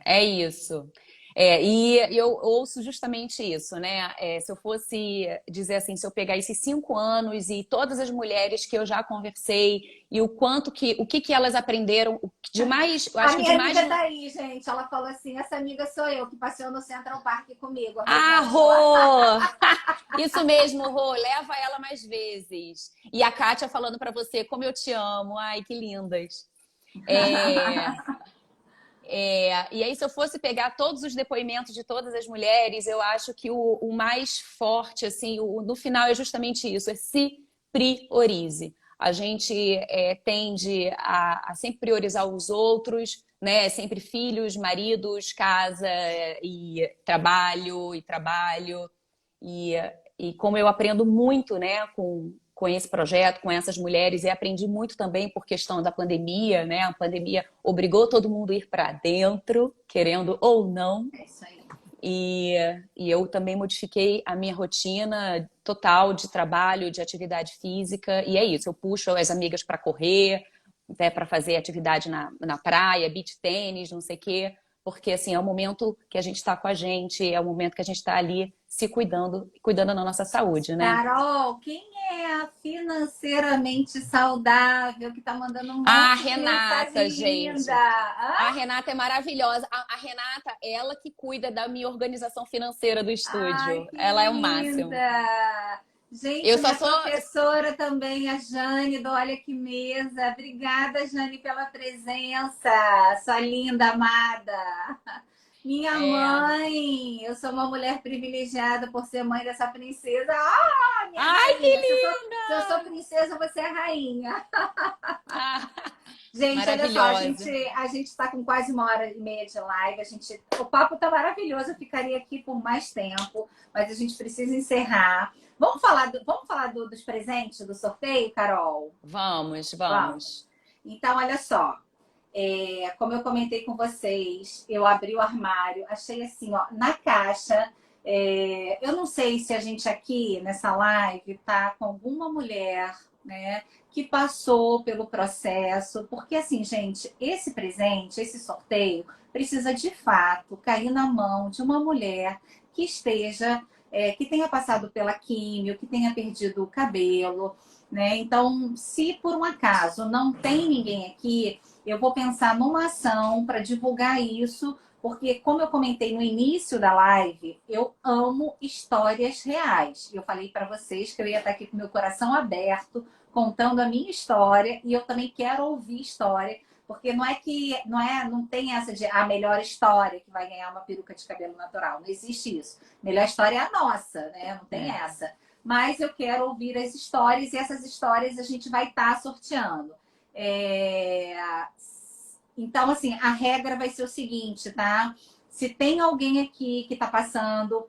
É isso. E eu ouço justamente isso, né? Se eu fosse dizer assim, se eu pegar esses 5 anos e todas as mulheres que eu já conversei e o que elas aprenderam, de mais, eu A acho que de minha mais. amiga tá aí, gente. Ela falou assim: essa amiga sou eu, que passeou no Central Park comigo, a Ah, Rosângela. Rô! Isso mesmo, Rô, leva ela mais vezes. E a Kátia falando pra você como eu te amo. Ai, que lindas. É, e aí, se eu fosse pegar todos os depoimentos de todas as mulheres, eu acho que o mais forte, assim, no final é justamente isso: é se priorize. A gente tende a sempre priorizar os outros, né? Sempre filhos, maridos, casa e trabalho. E, e como eu aprendo muito, né, com esse projeto, com essas mulheres, e aprendi muito também por questão da pandemia, né? A pandemia obrigou todo mundo a ir para dentro, querendo ou não. É isso aí. E, e eu também modifiquei a minha rotina total de trabalho, de atividade física, e é isso, eu puxo as amigas para correr, até para fazer atividade na praia, beach tênis, não sei o quê, porque assim, é o momento que a gente está com a gente, é o momento que a gente está ali se cuidando, cuidando da nossa saúde, né? Carol, quem é a financeiramente saudável que tá mandando um A monte de Renata, mensagem gente. linda? A Renata é maravilhosa. A Renata, ela que cuida da minha organização financeira do Ai, estúdio. que Ela é o máximo. linda! Eu Gente, só minha sou. professora também, a Jane, do Olha Que Mesa. Obrigada, Jane, pela presença. Sua linda, amada. Minha É. mãe, eu sou uma mulher privilegiada por ser mãe dessa princesa. Ah, minha Ai, que rainha, se eu sou linda! princesa, você é rainha. Ah, Gente, olha só, a gente maravilhosa. a gente está com quase 1h30 de live. O papo tá maravilhoso, eu ficaria aqui por mais tempo, mas a gente precisa encerrar. Vamos falar dos presentes do sorteio, Carol? Vamos, Vamos. vamos. Então, olha só. Como eu comentei com vocês, eu abri o armário, achei assim, ó, na caixa. Eu não sei se a gente aqui nessa live tá com alguma mulher, né, que passou pelo processo, porque assim, gente, esse presente, esse sorteio, precisa de fato cair na mão de uma mulher que esteja, que tenha passado pela químio, que tenha perdido o cabelo, né? Então, se por um acaso não tem ninguém aqui, eu vou pensar numa ação para divulgar isso, porque, como eu comentei no início da live, eu amo histórias reais. Eu falei para vocês que eu ia estar aqui com meu coração aberto, contando a minha história, e eu também quero ouvir história, porque não tem essa de a melhor história que vai ganhar uma peruca de cabelo natural. Não existe isso. Melhor história é a nossa, né? Não tem É. essa. Mas eu quero ouvir as histórias e essas histórias a gente vai estar sorteando. É, Então, assim, a regra vai ser o seguinte, tá? Se tem alguém aqui que está passando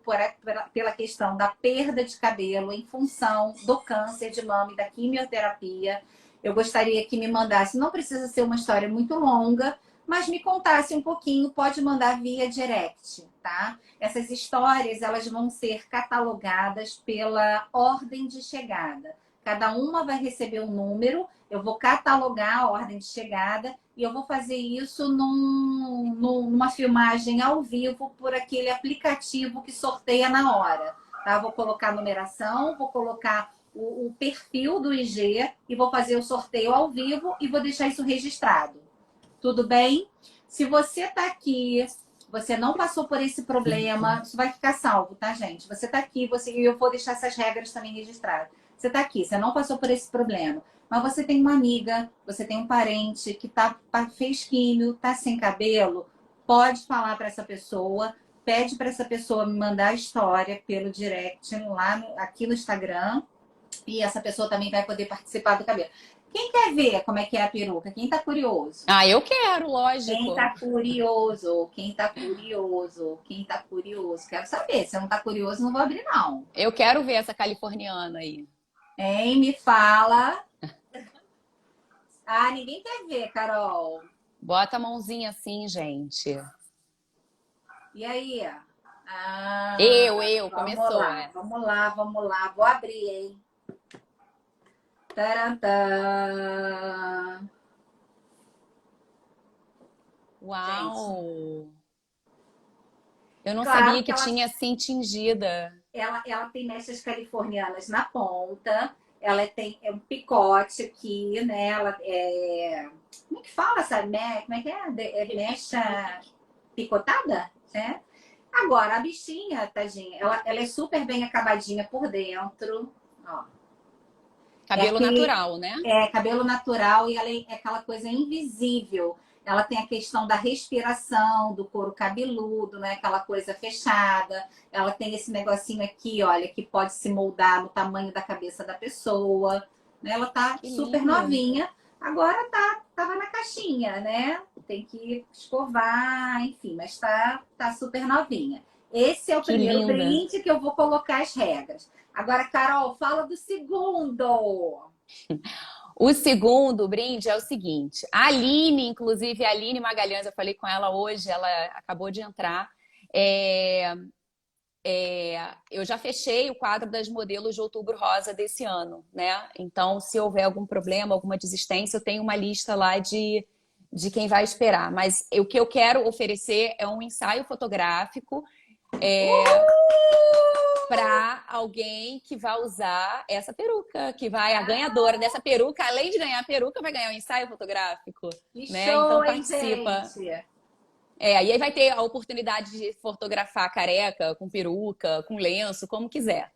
pela questão da perda de cabelo em função do câncer de mama e da quimioterapia, eu gostaria que me mandasse, não precisa ser uma história muito longa, mas me contasse um pouquinho, pode mandar via direct, tá? Essas histórias, elas vão ser catalogadas pela ordem de chegada. Cada uma vai receber um número, eu vou catalogar a ordem de chegada e eu vou fazer isso numa filmagem ao vivo por aquele aplicativo que sorteia na hora. Tá? Vou colocar a numeração, vou colocar o perfil do IG e vou fazer o sorteio ao vivo e vou deixar isso registrado. Tudo bem? Se você está aqui, você não passou por esse problema, isso vai ficar salvo, tá, gente? Você está aqui, eu vou deixar essas regras também registradas. Você está aqui, você não passou por esse problema, mas você tem uma amiga, você tem um parente que fez químio, tá sem cabelo, pode falar para essa pessoa, pede para essa pessoa me mandar a história pelo direct aqui no Instagram, e essa pessoa também vai poder participar do cabelo. Quem quer ver como é que é a peruca? Quem tá curioso? Ah, eu quero, Quem lógico. tá curioso? Quem tá curioso? Quem tá curioso? Quero saber. Se eu não tá curioso, não vou abrir, não. Eu quero ver essa californiana aí. Hein? Me fala. Ah, ninguém quer ver, Carol. Bota a mãozinha assim, gente. E aí? Vamos Começou, lá, é. vamos lá, vamos lá. Vou abrir, hein? Tarantã. Gente, Uau! Eu não claro sabia que que ela tinha assim tingida. ela tem mechas californianas na ponta, ela tem um picote aqui, né? Ela é. Como é que fala essa mecha? Como é que é? Mecha picotada? É. Agora, a bichinha, tadinha, ela é super bem acabadinha por dentro. Ó. É Cabelo aquele natural, né? cabelo natural e ela é aquela coisa invisível. Ela tem a questão da respiração, do couro cabeludo, né? Aquela coisa fechada. Ela tem esse negocinho aqui, olha, que pode se moldar no tamanho da cabeça da pessoa. Né? Ela tá Que super lindo. novinha. Agora tava na caixinha, né? Tem que escovar, enfim, mas tá super novinha. Esse é o Que primeiro linda. brinde que eu vou colocar as regras. Agora, Carol, fala do segundo. O segundo brinde é o seguinte: a Aline, inclusive a Aline Magalhães, eu falei com ela hoje, ela acabou de entrar. É, eu já fechei o quadro das modelos de Outubro Rosa desse ano, né? Então, se houver algum problema, alguma desistência, eu tenho uma lista lá de quem vai esperar. Mas o que eu quero oferecer é um ensaio fotográfico para alguém que vai usar essa peruca, que vai a ganhadora dessa peruca, além de ganhar a peruca, vai ganhar um ensaio fotográfico, Que né? Então show, hein, participa. gente? E aí vai ter a oportunidade de fotografar careca, com peruca, com lenço, como quiser.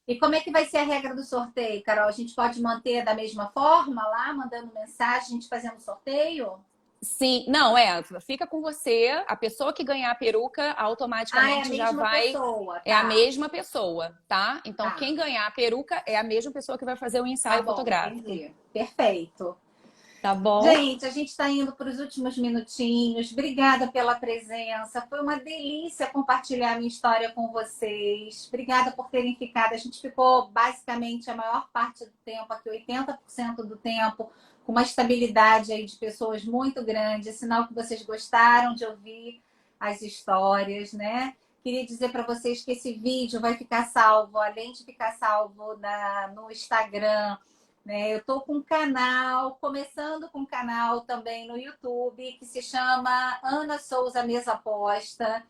E como é que vai ser a regra do sorteio, Carol? A gente pode manter da mesma forma lá, mandando mensagem, a gente fazendo sorteio? Sim, não, fica com você. A pessoa que ganhar a peruca Ah, é a automaticamente já mesma vai. pessoa, É a tá, mesma pessoa, tá? Então, tá. quem ganhar a peruca é a mesma pessoa que vai fazer o Tá ensaio bom, fotográfico. entendi. Perfeito. Tá bom? Gente, a gente está indo para os últimos minutinhos. Obrigada pela presença. Foi uma delícia compartilhar minha história com vocês. Obrigada por terem ficado. A gente ficou basicamente a maior parte do tempo, aqui 80% do tempo, com uma estabilidade aí de pessoas muito grande. É sinal que vocês gostaram de ouvir as histórias, né? Queria dizer para vocês que esse vídeo vai ficar salvo, além de ficar salvo no Instagram, né? Eu estou com um canal, começando com um canal também no YouTube, que se chama Ana Souza Mesa Aposta.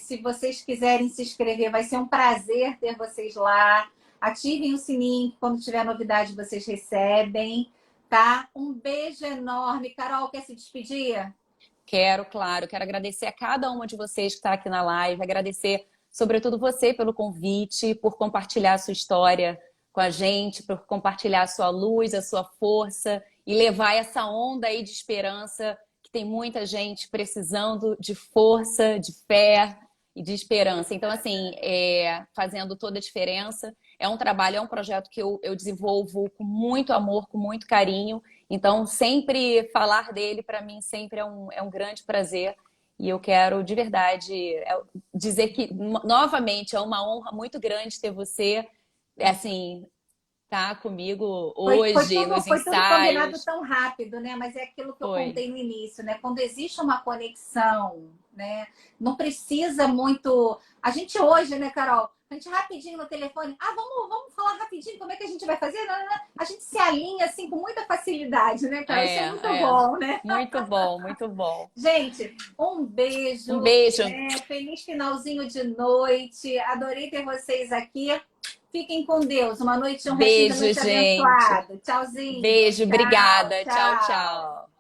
Se vocês quiserem se inscrever, vai ser um prazer ter vocês lá. Ativem o sininho, que quando tiver novidade vocês recebem, tá? Um beijo enorme. Carol, quer se despedir? Quero, claro, quero agradecer a cada uma de vocês que está aqui na live, agradecer, sobretudo você, pelo convite, por compartilhar a sua história com a gente, por compartilhar a sua luz, a sua força e levar essa onda aí de esperança, que tem muita gente precisando de força, de fé e de esperança. Então, assim, fazendo toda a diferença. É um trabalho, é um projeto que eu desenvolvo com muito amor, com muito carinho. Então, sempre falar dele, para mim, sempre é um grande prazer. E eu quero, de verdade, dizer que, novamente, é uma honra muito grande ter você, assim, tá comigo hoje nos Foi tudo combinado ensaios. tão rápido, né? Mas é aquilo que eu Foi. contei no início, né? Quando existe uma conexão, né? Não precisa muito. A gente hoje, né, Carol? A gente rapidinho no telefone. Ah, vamos falar rapidinho como é que a gente vai fazer? Não, não, não. A gente se alinha assim com muita facilidade, né, Carol? Isso é muito É. bom, né? Muito bom, muito bom. Gente, um Um beijo, beijo. né? Feliz finalzinho de noite. Adorei ter vocês aqui. Fiquem com Deus. Uma noite, um restinho da Beijo, noite gente. abençoado. Tchauzinho. Beijo, Tchau, obrigada. Tchau, tchau. tchau.